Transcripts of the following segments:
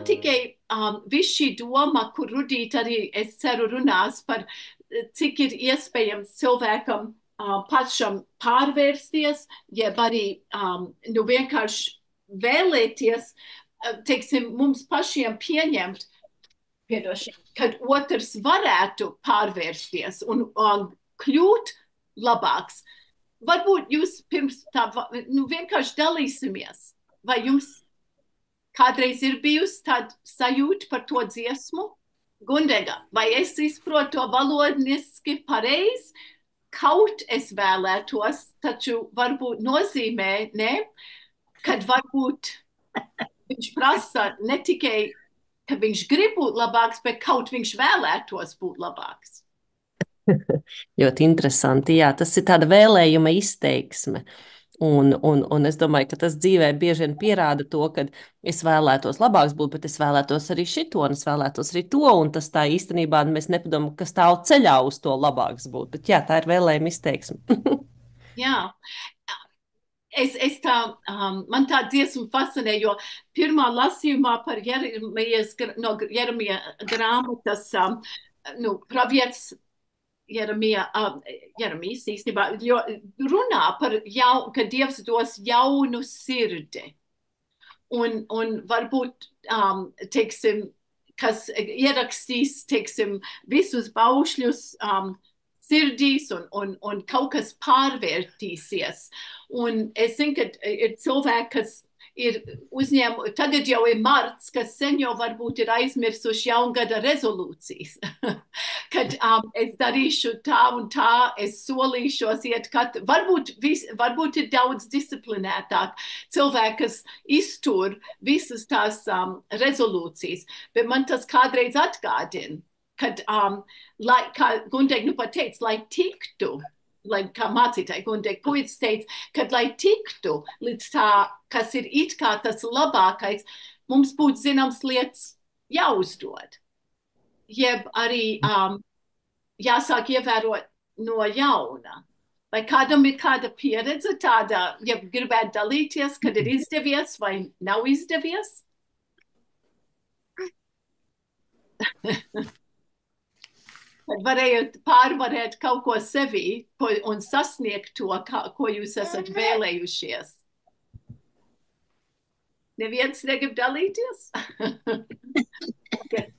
tikai viss šī doma, kur Rudīt arī, es ceru, runās par cik ir iespējams cilvēkam pašam pārvērsties, jeb arī nu vienkārši vēlēties, teiksim, mums pašiem pieņemt, kad otrs varētu pārvērsties un kļūt labāks. Varbūt jūs pirms tā, nu vienkārši dalīsimies, vai jums kādreiz ir bijusi tāda sajūta par to dziesmu? Gundega, vai es izprotu to valodniski pareizi? Kaut es vēlētos, taču varbūt nozīmē, ne? Kad varbūt viņš prasa ne tikai, ka viņš grib būt labāks, bet kaut viņš vēlētos būt labāks. Ļoti interesanti, jā, tas ir tāda vēlējuma izteiksme. Un es domāju, ka tas dzīvē bieži vien pierāda to, ka es vēlētos labāks būt, bet es vēlētos arī šito, un es vēlētos arī to, un tas tā īstenībā mēs nepadomājam, ka stāv ceļā uz to labāks būt, bet jā, tā ir vēlējuma izteiksme. Jā, man tā dziesma fascinē, jo pirmā lasījumā par no Jeremija grāmatas, nu, pravietis Jeremijas īstenībā runā par, ka Dievs dos jaunu sirdi. Un varbūt, teiksim, kas ierakstīs, teiksim, visus baušļus sirdīs un kaut kas pārvērtīsies. Un es zinu, ka ir cilvēki, kas ir uzņēmuši, tagad jau ir marts, kas sen jau varbūt ir aizmirsuši jaungada rezolūcijas. Kad es darīšu tā un tā, es solīšos iet varbūt ir daudz disciplinētāk cilvēki, kas iztur visas tās rezolūcijas, bet man tas kādreiz atgādina, kad, kā Gundega nu pateica, lai tiktu, kā mācītāji Gundega puicis teica, kad lai tiktu līdz tā, kas ir it kā tas labākais, mums būtu zināms lietas jāuzdod. Jeb arī jāsāk ievērot no jauna. Vai kādam ir kāda pieredze tāda, ja gribētu dalīties, kad ir izdevies vai nav izdevies? Kad varējāt pārvarēt kaut ko sevī un sasniegt to, ko jūs esat vēlējušies. Neviens negrib dalīties? Okay.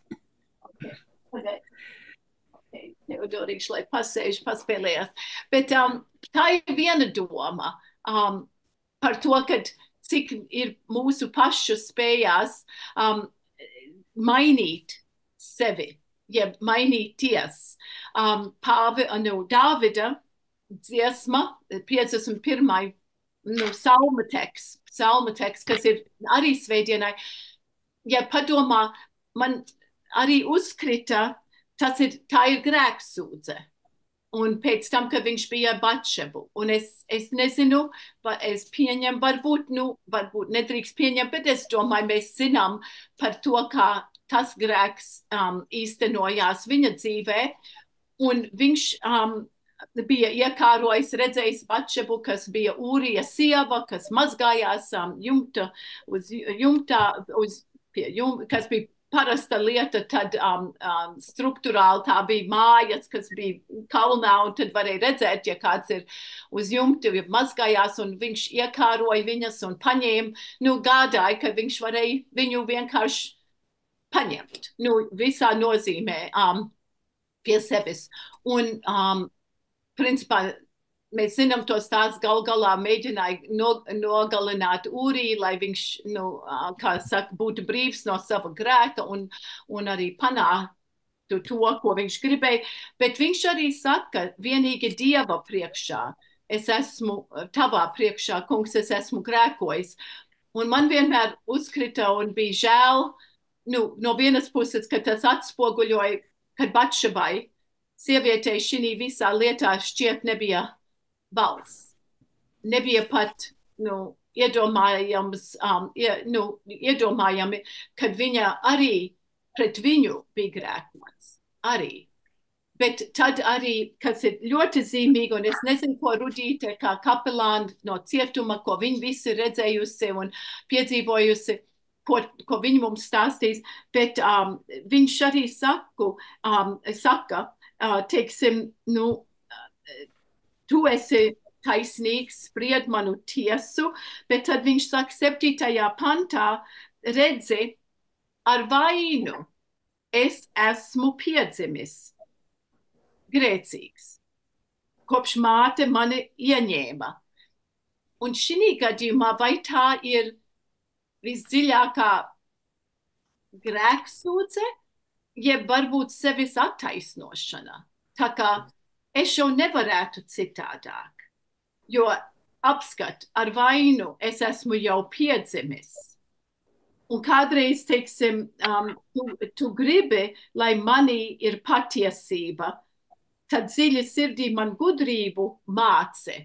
Neudorīšu, lai pasēž, paspēlējās. Bet tā ir viena doma par to, kad cik ir mūsu pašu spējās mainīt sevi. Jeb mainīties. Dāvida dziesma, 51. Salma teksts, kas ir arī svētdienai. Ja padomā, man arī uzkrita, tā ir grēksūdze. Un pēc tam, kad viņš bija Batšebu. Un es nezinu, es pieņemu, varbūt nedrīkst pieņemt, bet es domāju, mēs zinām par to, kā tas grēks īstenojās viņa dzīvē, un viņš bija iekārojis, redzējis Batšebu, kas bija Ūrija sieva, kas mazgājās kas bija parasta lieta, tad struktūrāli tā bija mājas, kas bija kalnā, un tad varēja redzēt, ja kāds ir uz jumta, mazgājās, un viņš iekāroja viņas un paņēma, gādāja, ka viņš varēja viņu vienkārši paņemt, visā nozīmē pie sevis. Un, principā, mēs zinām to stāstu galā mēģināja nogalināt Ūriju, lai viņš, kā saka, būtu brīvs no sava grēka un arī panāktu to, ko viņš gribēja. Bet viņš arī saka, vienīgi Dieva priekšā, es esmu tavā priekšā, kungs, es esmu grēkojis. Un man vienmēr uzkrita un bija žēl, no vienas puses, ka tas atspoguļoja, kad Batšebai sievietei šī visā lietā šķiet nebija balss. Nebija pat iedomājami, kad viņa arī pret viņu bija grēkots. Arī. Bet tad arī, kas ir ļoti zīmīgi, un es nezinu, ko Rudīte kā kapelāna no cietuma, ko viņa visi redzējusi un piedzīvojusi, ko viņi mums stāstīs, bet viņš arī saka, teiksim, nu, tu esi taisnīgs, spried manu tiesu, bet tad viņš saka 7. pantā, redzi, ar vainu es esmu piedzimis grēcīgs, kopš māte mani ieņēma. Un šī gadījumā vai tā ir visdziļākā grēksūdze, jeb varbūt sevis attaisnošana. Tā kā es jau nevarētu citādāk, jo apskat, ar vainu es esmu jau piedzimis. Un kādreiz, teiksim, tu gribi, lai manī ir patiesība, tad dziļi sirdī man gudrību māci.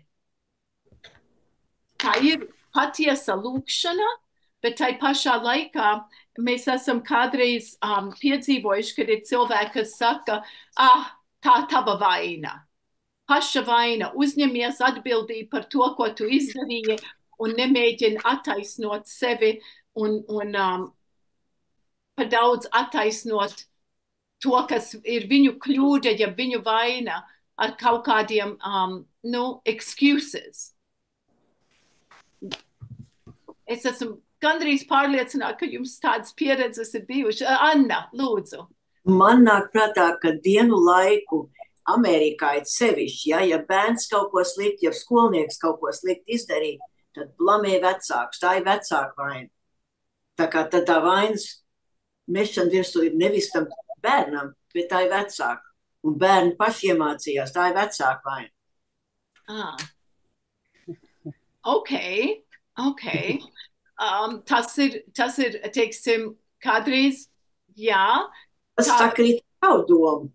Tā ir patiesa lūkšana, bet tai pašā laikā mēs esam kādreiz piedzīvojuši, kad ir cilvēki, kas saka, tā tava vaina. Paša vaina, uzņemies atbildību par to, ko tu izdarīji, un nemēģini attaisnot sevi un par daudz attaisnot to, kas ir viņu kļūda, ja viņu vaina ar kaut kādiem, excuses. Es esmu gandrīz pārliecināta, ka jums tādas pieredzes ir bijušas. Anna, lūdzu. Man nāk prātā, ka dienu laiku Amerikā ir sevišķi, ja bērns kaut ko slikti, ja skolnieks kaut ko slikti izdarīja, tad blamē vecāks, tā ir vecāka vaina. Tā kā tad tā vainas mešana virsū ir nevis tam bērnam, bet tā ir vecāka. Un bērni paši iemācījās, tā ir vecāka vaina. Ok. Tas ir, teiksim, kādreiz, jā. Tas sakrīt tavu domu.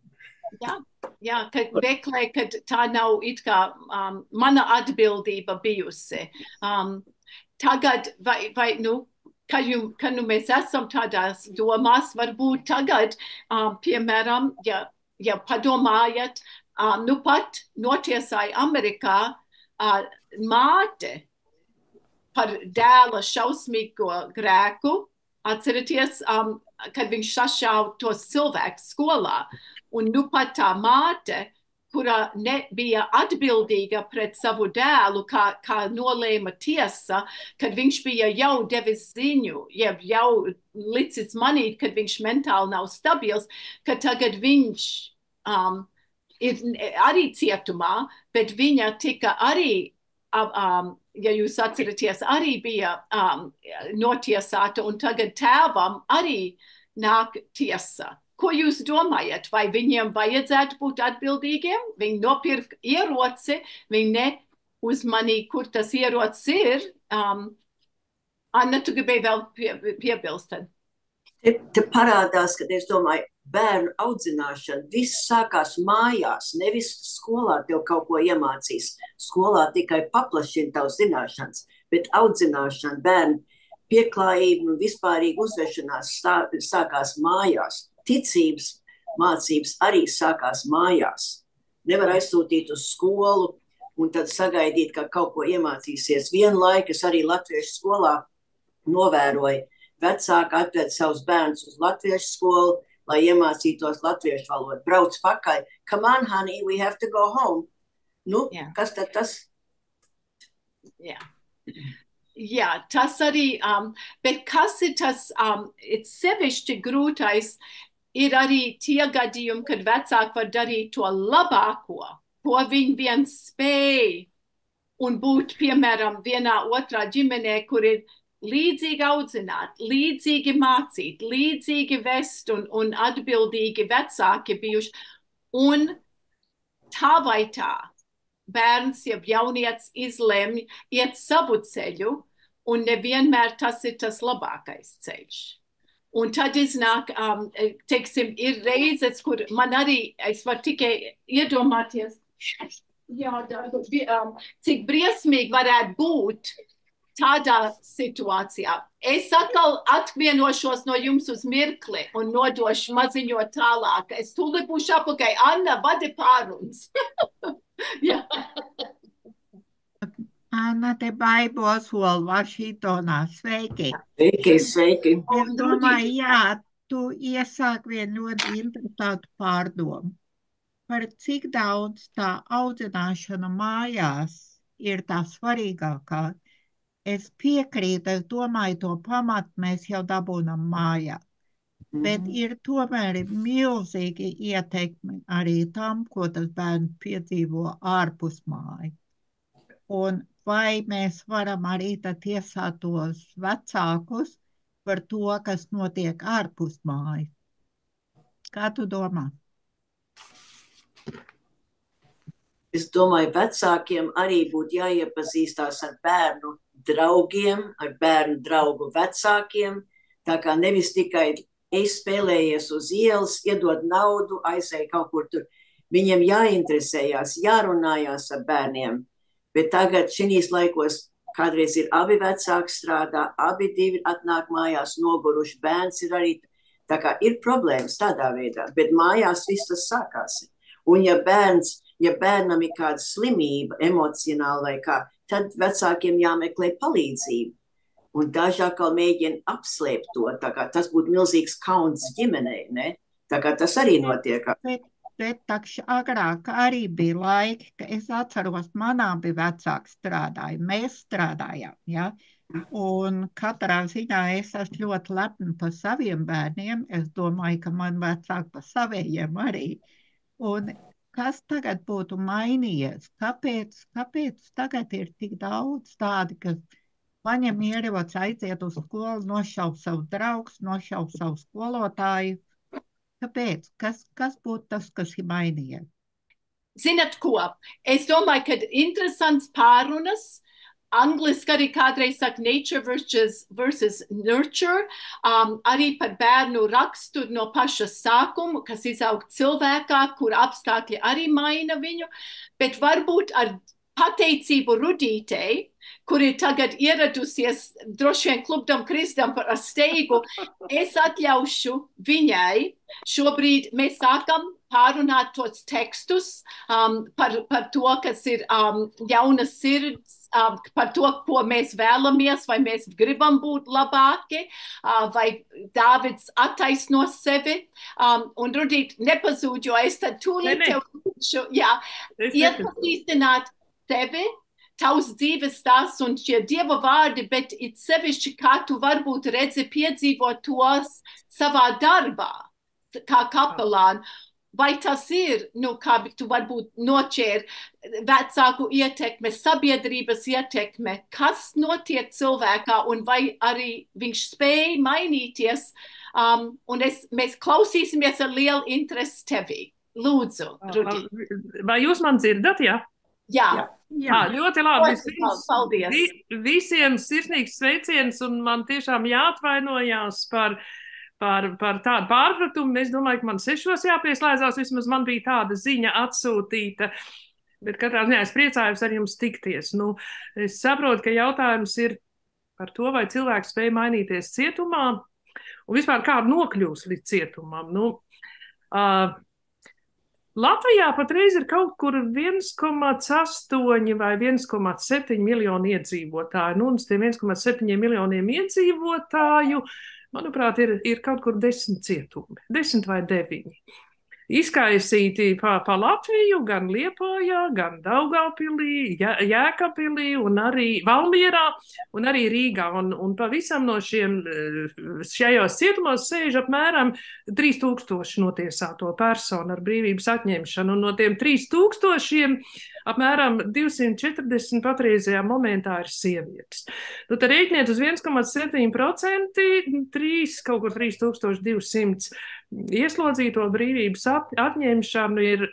Jā, kad meklē, kad tā nav it kā mana atbildība bijusi. Tagad, vai kad mēs esam tādās domās, varbūt tagad, piemēram, ja padomājat, pat notiesāja Amerikā māte par dēla šausmīgo grēku, atceraties, kad viņš sašāva tos cilvēkus skolā, un pat tā māte, kura nebija atbildīga pret savu dēlu, kā nolēma tiesa, kad viņš bija jau devis ziņu, jau licis manīt, kad viņš mentāli nav stabils, ka tagad viņš ir arī cietumā, bet viņa tika arī, ja jūs atceraties, arī bija notiesāta, un tagad tēvam arī nāk tiesa. Ko jūs domājat? Vai viņiem vajadzētu būt atbildīgiem? Viņi nopirka ieroci, viņi neuzmanīja, kur tas ierocis ir. Anna, tu gribēji vēl piebilst? Te parādās, ka es domāju, bērnu audzināšana, viss sākās mājās, nevis skolā tev kaut ko iemācīs. Skolā tikai paplašina tavas zināšanas, bet audzināšana, bērnu pieklājība un vispārīga uzvešanās sākās mājās. Ticības mācības arī sākās mājās. Nevar aizsūtīt uz skolu un tad sagaidīt, ka kaut ko iemācīsies. Vienlaik es arī latviešu skolā novēroju. Vecāki atved savus bērnus uz latviešu skolu, lai iemācītos latviešu valodu. Brauc pakaļ. Come on, honey, we have to go home. Kas tad tas? Jā, tas arī, bet kas ir tas, ir sevišķi grūtais, ir arī tie gadījumi, kad vecāki var darīt to labāko, ko viņi viens spēj, un būt, piemēram, vienā otrā ģimenē, kur ir līdzīgi audzināt, līdzīgi mācīt, līdzīgi vest un atbildīgi vecāki bijuši. Un tā vai tā, bērns, jeb jaunietis izlemj iet savu ceļu, un nevienmēr tas ir tas labākais ceļš. Un tad iznāk, teiksim, ir reizes, kur man arī, es varu tikai iedomāties, cik briesmīgi varētu būt tādā situācijā. Es atkal atvienošos no jums uz mirkli un nodošu maziņot tālāk. Es tūlīt būšu apakaļ. Anna, vadi pārunas. Anna te Baibos Washingtonā. Sveiki! Sveiki! Es domāju, jā, tu iesāk vienu ļoti interesantu pārdomu. Par cik daudz tā audzināšana mājās ir tā svarīgākā. Es piekrītu, es domāju, to pamatu mēs jau dabūnam mājā. Bet ir tomēr milzīgi ieteikumi arī tam, ko tas bērns piedzīvo ārpus māju. Un vai mēs varam arī tad tiesāt tos vecākus par to, kas notiek ārpus mājas? Kā tu domā? Es domāju, vecākiem arī būtu jāiepazīstās ar bērnu draugiem, ar bērnu draugu vecākiem, tā kā nevis tikai spēlējies uz ielas, iedod naudu, aizēj kaut kur tur. Viņiem jāinteresējās, jārunājās ar bērniem, bet tagad šīs laikos kādreiz ir abi vecāki strādā, abi divi atnāk mājās noguruši, bērns ir arī, tā kā ir problēmas tādā veidā, bet mājās viss tas sākās. Un ja bērnam ir kāda slimība emocionāla vai kā, tad vecākiem jāmeklē palīdzību. Un daži atkal mēģina apslēpt to, tā kā tas būtu milzīgs kauns ģimenei, ne? Tā kā tas arī notiek. Bet takši agrāk arī bija laiki, ka es atceros, manā bija vecāki strādāja, mēs strādājām, ja? Un katrā ziņā es esmu ļoti lepna par saviem bērniem, es domāju, ka man vecāki par savējiem arī. Un kas tagad būtu mainījies? Kāpēc tagad ir tik daudz tādi, kas paņem ieroci, aiziet uz skolu, nošauj savu draugus, nošauj savu skolotāju? Kāpēc? Kas būtu tas, kas ir mainījies? Zinat ko? Es domāju, ka interesants pārunas, angliski arī kādreiz saka nature versus nurture, arī par bērnu raksturu no paša sākuma, kas izaug cilvēkā, kur apstākļi arī maina viņu, bet varbūt ar pateicību Rudītei, kur ir tagad ieradusies droši vien klubdam Kristam ar steigu, es atļaušu viņai. Šobrīd mēs sākam pārunāt tos tekstus par to, kas ir jaunas sirds, par to, ko mēs vēlamies, vai mēs gribam būt labāki, vai Dāvids attaisno sevi. Un Rudīt, nepazūd, jo es tad tūlīt tev iepazīstināt tevi, tavs dzīves stāsts un šie Dieva vārdi, bet it sevišķi, kā tu varbūt redzi piedzīvot tos savā darbā, kā kapelāni. Vai tas ir, kā tu varbūt noķēri vecāku ietekme, sabiedrības ietekme, kas notiek cilvēkā un vai arī viņš spēj mainīties, un mēs klausīsimies ar lielu interesi tevī. Lūdzu, Rudī. Vai jūs man dzirdat, jā? Jā. Ļoti labi. Paldies. Visiem sirsnīgs sveiciens un man tiešām jāatvainojās par tādu pārpratumu. Es domāju, ka man 6 jāpieslēdzās, vismaz man bija tāda ziņa atsūtīta, bet katrā ziņā es priecājos ar jums tikties. Es saprotu, ka jautājums ir par to, vai cilvēks spēj mainīties cietumā un vispār kādu nokļūs līdz cietumam. Latvijā patreiz ir kaut kur 1,8 vai 1,7 miljonu iedzīvotāju. Un uz tiem 1,7 miljoniem iedzīvotāju, manuprāt, ir kaut kur 10 cietumi, 10 vai 9. Izkaisīti pa Latviju, gan Liepājā, gan Daugavpilī, Jēkabpilī un arī Valmierā un arī Rīgā. Un pavisam no šajos cietumos sēž apmēram 3000 notiesāto personu ar brīvības atņemšanu. Un no tiem 3000 apmēram 240 patreizajā momentā ir sievietes. Tad rēķiniet uz 1,7%, kaut kur 3200 ieslodzīto brīvības atņemšanu ir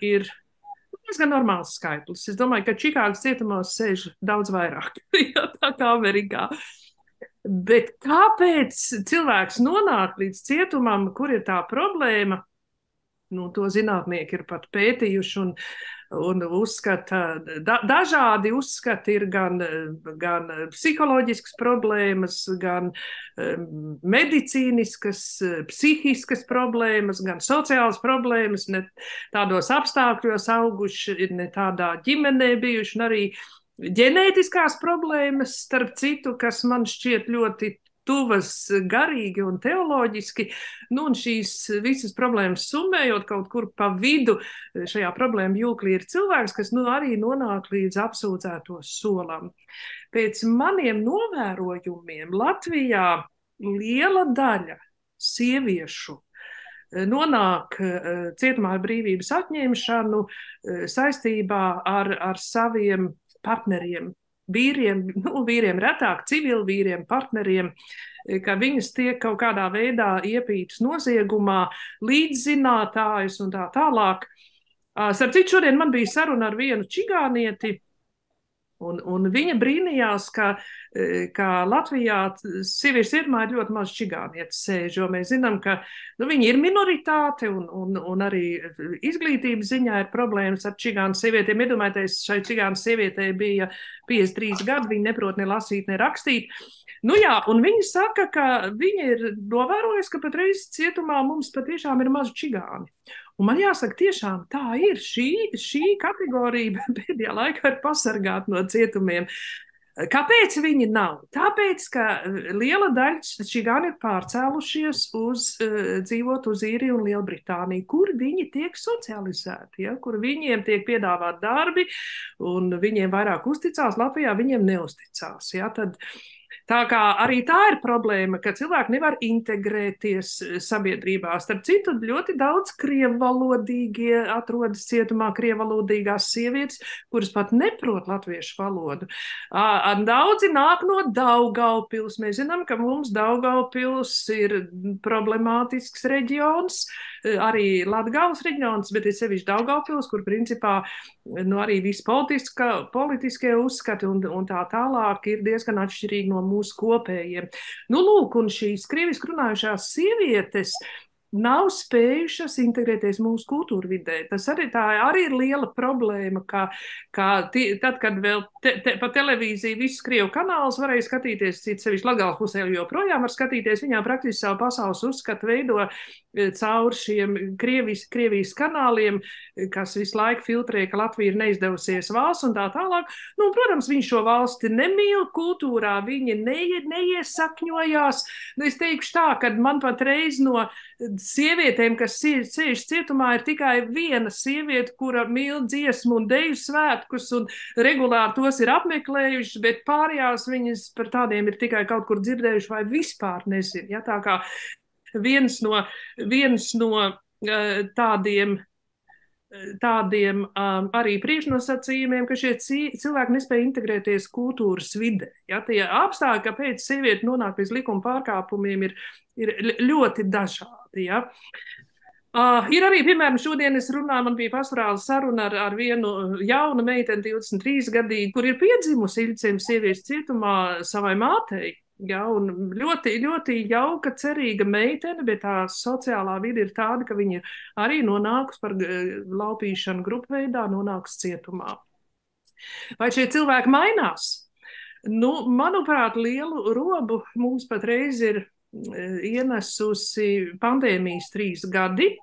diezgan normāls skaitlis. Es domāju, ka Čikāgas cietumos sēž daudz vairāk, tā kā Amerikā. Bet kāpēc cilvēks nonāk līdz cietumam, kur ir tā problēma? To zinātnieki ir pat pētījuši un uzskata, dažādi uzskati ir gan psiholoģiskas problēmas, gan medicīniskas, psihiskas problēmas, gan sociālas problēmas, ne tādos apstākļos auguši, ne tādā ģimenē bijuši, un arī ģenētiskās problēmas, starp citu, kas man šķiet ļoti tuvas garīgi un teoloģiski, un šīs visas problēmas summējot kaut kur pa vidu šajā problēma jūklī ir cilvēks, kas arī nonāk līdz apsūdzēto solam. Pēc maniem novērojumiem Latvijā liela daļa sieviešu nonāk cietumā ar brīvības atņemšanu saistībā ar saviem partneriem, vīriem retāk, civilvīriem, partneriem, ka viņas tiek kaut kādā veidā iepītas noziegumā, līdzzinātājus un tā tālāk. Starp citu, šodien man bija saruna ar vienu čigānieti, un viņa brīnījās, ka Latvijā sieviešu cietumā ir ļoti maz čigānietes sēž, jo mēs zinām, ka viņi ir minoritāte un arī izglītības ziņā ir problēmas ar čigānu sievietēm. Iedomājieties, šai čigānu sievietei bija 53 gadi, viņa neprot ne lasīt, ne rakstīt. Un viņa saka, ka viņa ir novērojusi, ka patreiz cietumā mums patiešām ir mazu čigāni. Un man jāsaka, tiešām tā ir. Šī kategorija pēdējā laikā ir pasargāta no cietumiem. Kāpēc viņi nav? Tāpēc, ka liela daļa čigāni ir pārcēlušies dzīvot uz Īriju un Lielbritāniju, kur viņi tiek socializēti, kur viņiem tiek piedāvāt darbi, un viņiem vairāk uzticās, Latvijā viņiem neuzticās. Tad tā kā arī tā ir problēma, ka cilvēki nevar integrēties sabiedrībā. Starp citu, ļoti daudz krievvalodīgie atrodas cietumā, krievvalodīgās sievietes, kuras pat neprot latviešu valodu. Daudzi nāk no Daugavpils. Mēs zinām, ka mums Daugavpils ir problemātisks reģions, arī Latgales reģions, bet ir sevišķi Daugavpils, kur principā arī visi politiskie uzskati un tā tālāk ir diezgan atšķirīgi no mūsu kopējiem. Lūk, un šīs krieviski runājušās sievietes nav spējušas integrēties mūsu kultūrvidē. Tā arī ir liela problēma, ka tad, kad vēl pa televīziju visus krievu kanālus varēja skatīties, cits sevišķi Latgales pusē joprojām var skatīties, viņām praktiski savu pasaules uzskatu veido caur šiem Krievijas kanāliem, kas visu laiku filtrē, ka Latvija ir neizdevusies valsts un tā tālāk. Protams, viņi šo valsti nemīl kultūrā, viņi neiesakņojās. Es teikšu tā, ka man patreiz no sievietēm, kas sēž cietumā, ir tikai viena sieviete, kura mīl dziesmu un deju svētkus un regulāri tos ir apmeklējuši, bet pārējās viņas par tādiem ir tikai kaut kur dzirdējuši vai vispār nezin. Tā kā viens no tādiem arī priekšnosacījumiem, ka šie cilvēki nespēja integrēties kultūras vidē. Tie apstākļi, kāpēc sieviete nonāk pēc likuma pārkāpumiem, ir ļoti dažādi. Ir arī, piemēram, šodien es runāju, man bija pastorāla saruna ar vienu jaunu meiteni, 23 gadīgu, kur ir piedzimusi Iļciem sieviešu cietumā savai mātei. Un ļoti, ļoti jauka, cerīga meitene, bet tā sociālā vide ir tāda, ka viņa arī nonākus par laupīšanu grupveidā, nonākus cietumā. Vai šie cilvēki mainās? Manuprāt, lielu robu mums patreiz ir ienesusi pandēmijas 3 gadi,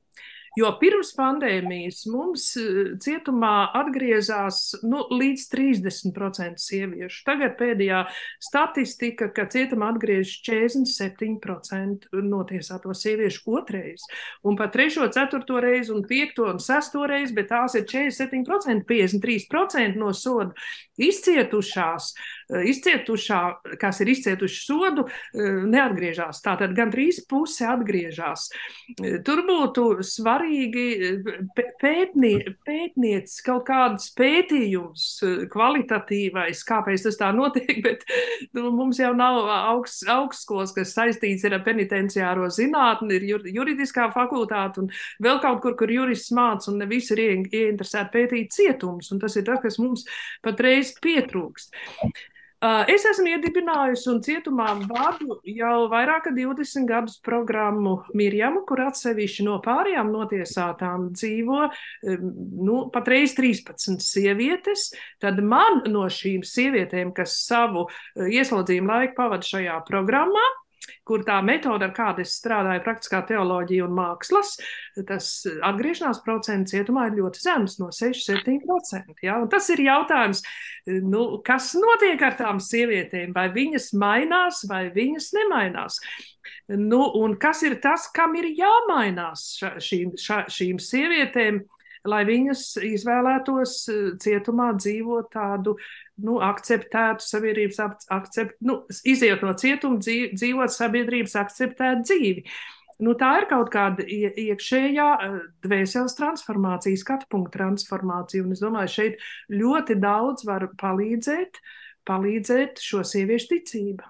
jo pirms pandēmijas mums cietumā atgriezās līdz 30% sieviešu. Tagad pēdējā statistika, ka cietumā atgriežas 47% notiesāto sieviešu otrais, un pat 3., 4. reizi un 5. un 6. reizi, bet tās ir 47%, 53% no sodu kas ir izcietuši sodu, neatgriežās. Tātad gandrīz puse atgriežās. Tur būtu svarīgi pētniec kaut kādus pētījumus kvalitatīvais, kāpēc tas tā notiek, bet mums jau nav augstskolas, kas saistīts ar penitenciāro zinātni, ir juridiskā fakultāte un vēl kaut kur jurists māc, un ne visi ir ieinteresēti pētīt cietumus, un tas ir tas, kas mums patreiz pietrūkst. Es esmu iedibinājusi un cietumā vadu jau vairāk kā 20 gadus programmu Mirjamu, kur atsevišķi no pārējām notiesātām dzīvo patreiz 13 sievietes. Tad man no šīm sievietēm, kas savu ieslodzījumu laiku pavada šajā programmā, kur tā metode, ar kādu es strādāju, praktiskā teoloģija un mākslas, tas atgriešanās procents cietumā ir ļoti zems, no 6–7%. Ja? Un tas ir jautājums, kas notiek ar tām sievietēm, vai viņas mainās, vai viņas nemainās. Un kas ir tas, kam ir jāmainās šīm sievietēm, lai viņas izvēlētos cietumā dzīvot tādu, akceptētu sabiedrības, iziet no cietuma, dzīvot sabiedrības akceptētu dzīvi. Tā ir kaut kāda iekšējā dvēseles transformācija, skatu punktu transformācija, un es domāju, šeit ļoti daudz var palīdzēt šo sieviešu ticība.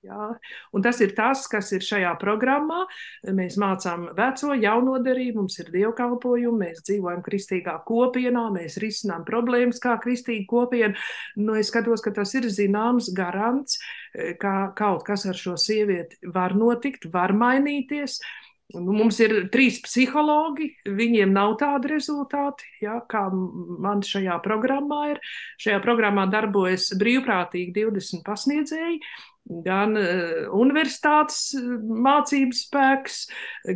Jā. Un tas ir tas, kas ir šajā programmā. Mēs mācām veco, jauno derību, mums ir dievkalpojumi, mēs dzīvojam kristīgā kopienā, mēs risinām problēmas kā kristīga kopiena. Es skatos, ka tas ir zināms garants, ka kaut kas ar šo sievieti var notikt, var mainīties. Mums ir 3 psihologi, viņiem nav tādi rezultāti, ja, kā man šajā programmā ir. Šajā programmā darbojas brīvprātīgi 20 pasniedzēji, gan universitātes mācības spēks,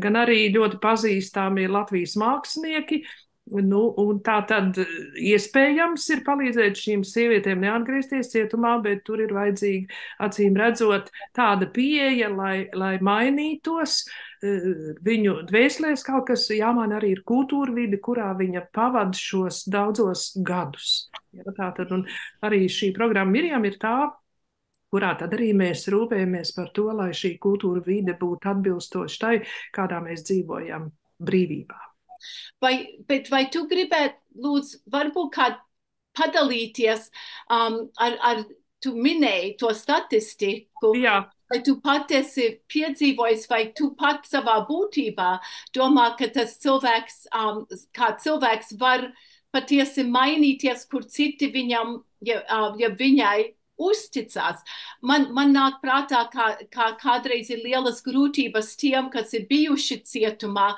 gan arī ļoti pazīstami Latvijas mākslinieki. Un tā tad iespējams ir palīdzēt šīm sievietēm neatgriezties cietumā, bet tur ir vajadzīga, acīm redzot, tāda pieeja, lai mainītos viņu dvēselēs kaut kas, jāmaina arī ir kultūra vide, kurā viņa pavada šos daudzos gadus. Ja, tātad, un arī šī programma Mirjam ir tā, kurā tad arī mēs rūpējamies par to, lai šī kultūra vide būtu atbilstoši tai, kādā mēs dzīvojam brīvībā. Vai tu gribētu, lūdzu, varbūt kā padalīties tu minēji to statistiku, Jā. vai tu pat esi piedzīvojis, vai tu pat savā būtībā domā, ka tas cilvēks, kā cilvēks var patiesi mainīties, kur citi viņam, ja viņai uzticās. Man nāk prātā, kā kādreiz ir lielas grūtības tiem, kas ir bijuši cietumā,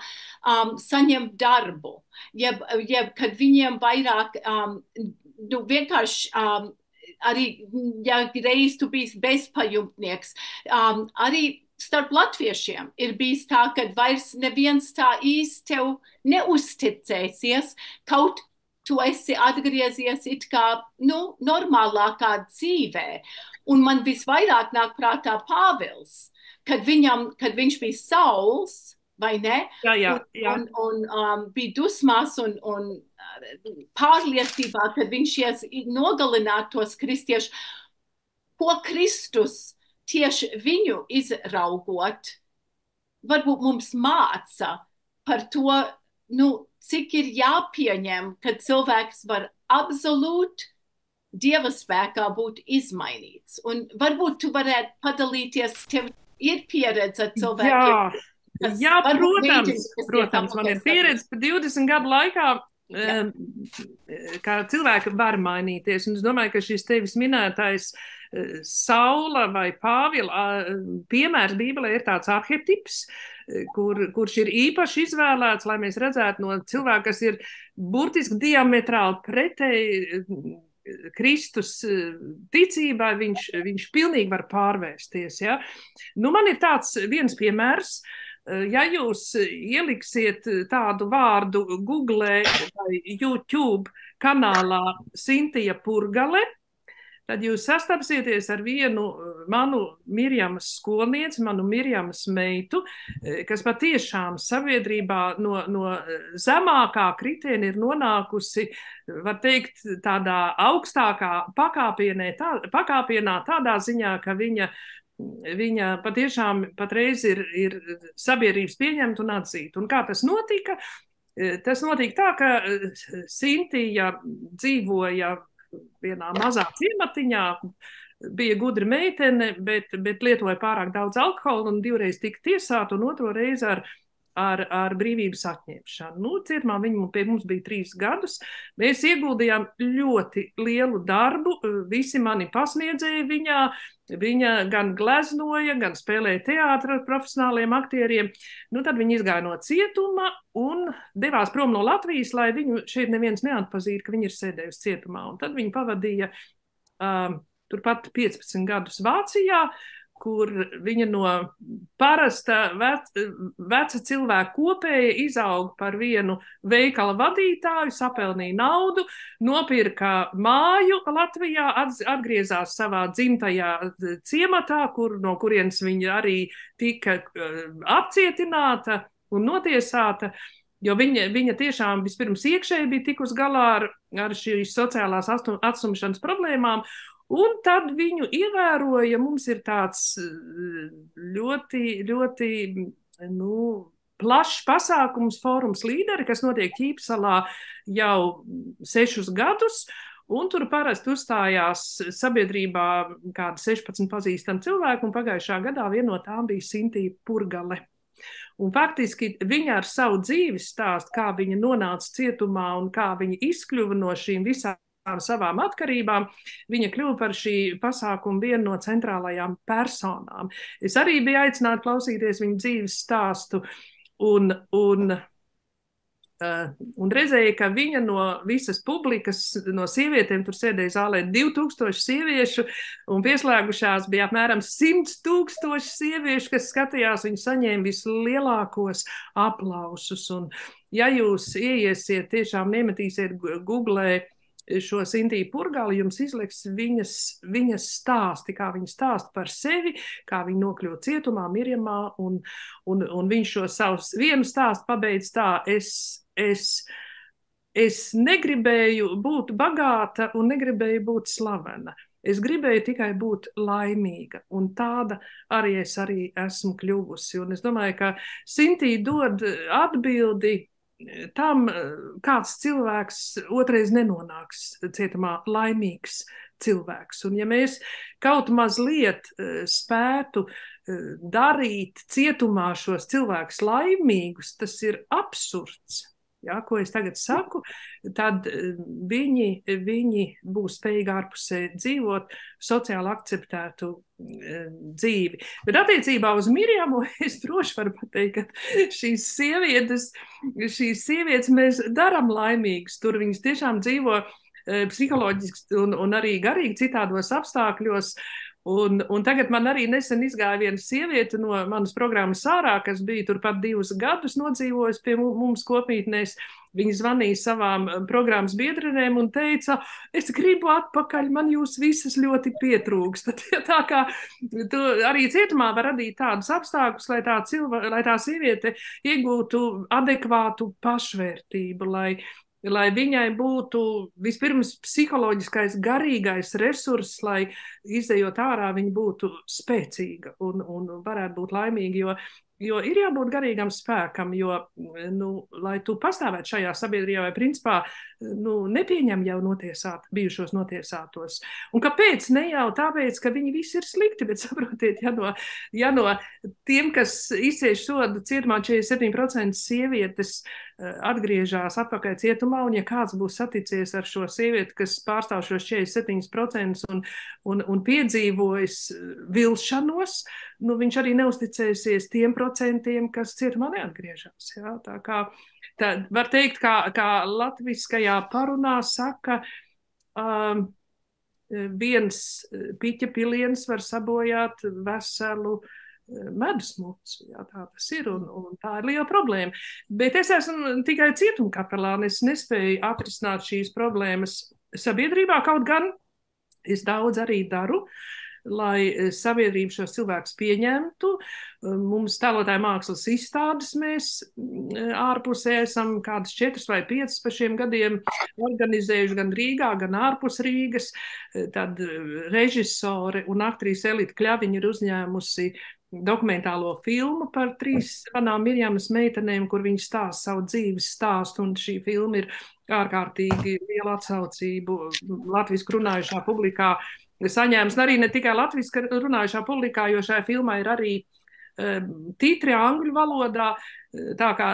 saņemt darbu. Jeb kad viņiem vairāk, vienkārši arī, ja reiz tu bijis bezpajumtnieks, arī starp latviešiem ir bijis tā, ka vairs neviens tā īsti tev neuzticēsies, kaut tu esi atgriezies it kā, normālākā dzīvē. Un man visvairāk nāk prātā Pāvils, kad viņš bija Sauls, vai ne? Jā. Un bija dusmās un pārliecībā, kad viņš ies nogalināt tos kristiešus. Ko Kristus tieši viņu izraugot, varbūt mums māca par to, cik ir jāpieņem, ka cilvēks var absolūti Dieva spēkā būt izmainīts. Un varbūt tu varētu padalīties, tev ir pieredze ar cilvēkiem. Jā, protams, man ir pieredze par 20 gadu laikā, kā cilvēki var mainīties. Un es domāju, ka šis tevis minētais Saula vai Pāvila piemērs Bībelē ir tāds arhetips, kurš ir īpaši izvēlēts, lai mēs redzētu no cilvēka, kas ir burtiski diametrāli pretēji Kristus ticībai, viņš pilnīgi var pārvērsties. Ja? Man ir tāds viens piemērs. Ja jūs ieliksiet tādu vārdu Google vai YouTube kanālā Sintija Purgale, tad jūs sastapsieties ar vienu manu Mirjamas skolnieci, manu Mirjamas meitu, kas patiešām sabiedrībā no zemākā kritiena ir nonākusi, var teikt, tādā augstākā pakāpienā tādā ziņā, ka viņa patiešām patreiz ir sabiedrības pieņemta un atzīta. Un kā tas notika? Tas notika tā, ka Sintija dzīvoja vienā mazā ciematiņā, bija gudra meitene, bet lietoja pārāk daudz alkohola un 2 reizes tika tiesāta un 2 reizi ar brīvības atņemšanu. Cietumā viņa pie mums bija 3 gadus. Mēs ieguldījām ļoti lielu darbu, visi mani pasniedzēji viņā. Viņa gan gleznoja, gan spēlēja teātri ar profesionāliem aktieriem. Tad viņa izgāja no cietuma un devās prom no Latvijas, lai viņu šeit neviens neatpazītu, ka viņa ir sēdējusi cietumā. Un tad viņa pavadīja turpat 15 gadus Vācijā, kur viņa no parasta veca cilvēka kopēja izauga par vienu veikala vadītāju, sapelnīja naudu, nopirka māju Latvijā, atgriezās savā dzimtajā ciematā, no kurienes viņa arī tika apcietināta un notiesāta, jo viņa tiešām vispirms iekšēji bija tikus galā ar šīs sociālās atstumšanas problēmām, un tad viņu ievēroja, mums ir tāds ļoti, ļoti, plašs pasākums Fórums līderi, kas notiek Ķīpsalā jau 6 gadus, un tur parasti uzstājās sabiedrībā kādi 16 pazīstami cilvēki, un pagājušā gadā viena no tām bija Sintija Purgale. Un faktiski viņa ar savu dzīves stāstu, kā viņa nonāca cietumā un kā viņa izkļuva no šīm visām savām atkarībām, viņa kļuva par šī pasākuma vienu no centrālajām personām. Es arī biju aicināta klausīties viņa dzīves stāstu un redzēju, ka viņa no visas publikas, no sievietēm, tur sēdēja zālē 2000 sieviešu, un pieslēgušās bija apmēram 100 000 sieviešu, kas skatījās, viņi saņēma vislielākos aplausus. Un ja jūs ieiesiet, tiešām nemetīsiet Googlē šo Sintiju Purgali, jums izliks viņas stāsti, kā viņa stāsta par sevi, kā viņa nokļuva cietumā, Mirjamā, un viņš šo savus vienu stāstu pabeidz tā, es negribēju būt bagāta un negribēju būt slavena. Es gribēju tikai būt laimīga, un tāda arī es esmu kļuvusi. Un es domāju, ka Sintija dod atbildi tam, kāds cilvēks otrais nenonāks cietumā, laimīgs cilvēks. Un ja mēs kaut mazliet spētu darīt cietumā šos cilvēkus laimīgus, tas ir absurds. Ja, ko es tagad saku, tad viņi būs spējīgi ārpusē dzīvot dzīvot akceptētu dzīvi. Bet attiecībā uz Mirjamu es droši varu pateikt, ka šīs sievietes mēs daram laimīgas. Tur viņas tiešām dzīvo psiholoģiski un arī garīgi citādos apstākļos. Un tagad man arī nesen izgāja viena sieviete no manas programmas ārā, kas bija turpat 2 gadus nodzīvojusi pie mums kopmītnēs. Viņa zvanīja savām programmas biedrenēm un teica, es gribu atpakaļ, man jūs visas ļoti pietrūkst. Tā kā arī cietumā var radīt tādus apstākļus, lai tā sieviete iegūtu adekvātu pašvērtību, lai viņai būtu vispirms psiholoģiskais, garīgais resurss, lai izejot ārā viņa būtu spēcīga un varētu būt laimīga, jo ir jābūt garīgam spēkam, jo, lai tu pastāvētu šajā sabiedrībā, vai principā, nepieņem jau bijušos notiesātos. Un kāpēc? Ne jau tāpēc, ka viņi visi ir slikti, bet saprotiet, ja no tiem, kas izcieš sodu cietumā, 47% sievietes atgriežās atpakaļ cietumā, un ja kāds būs saticies ar šo sievieti, kas pārstāv šos 47% un piedzīvojis vilšanos, viņš arī neusticēsies tiem procentiem, kas cietumā neatgriežas. Ja? Tā kā var teikt, kā latviskajā parunā saka, viens piķa piliens var sabojāt veselu medusmucu. Jā, tā tas ir, un tā ir liela problēma. Bet es esmu tikai cietumkapelāne, es nespēju atrisināt šīs problēmas sabiedrībā, kaut gan es daudz arī daru, lai sabiedrība šos cilvēkus pieņemtu. Mums tēlotāju mākslas izstādes mēs ārpusē esam kādas 4 vai 5 pa šiem gadiem organizējuši gan Rīgā, gan ārpus Rīgas. Tad režisore un aktrise Elita Kļaviņa ir uzņēmusi dokumentālo filmu par 3 manām Mirjamas meitenēm, kur viņi stāsta savu dzīves stāstu, un šī filma ir ārkārtīgi liela atsaucību latvisku runājušā publikā saņēmis, arī ne tikai latviski runājušā publikā, jo šajā filmā ir arī titri angļu valodā, tā kā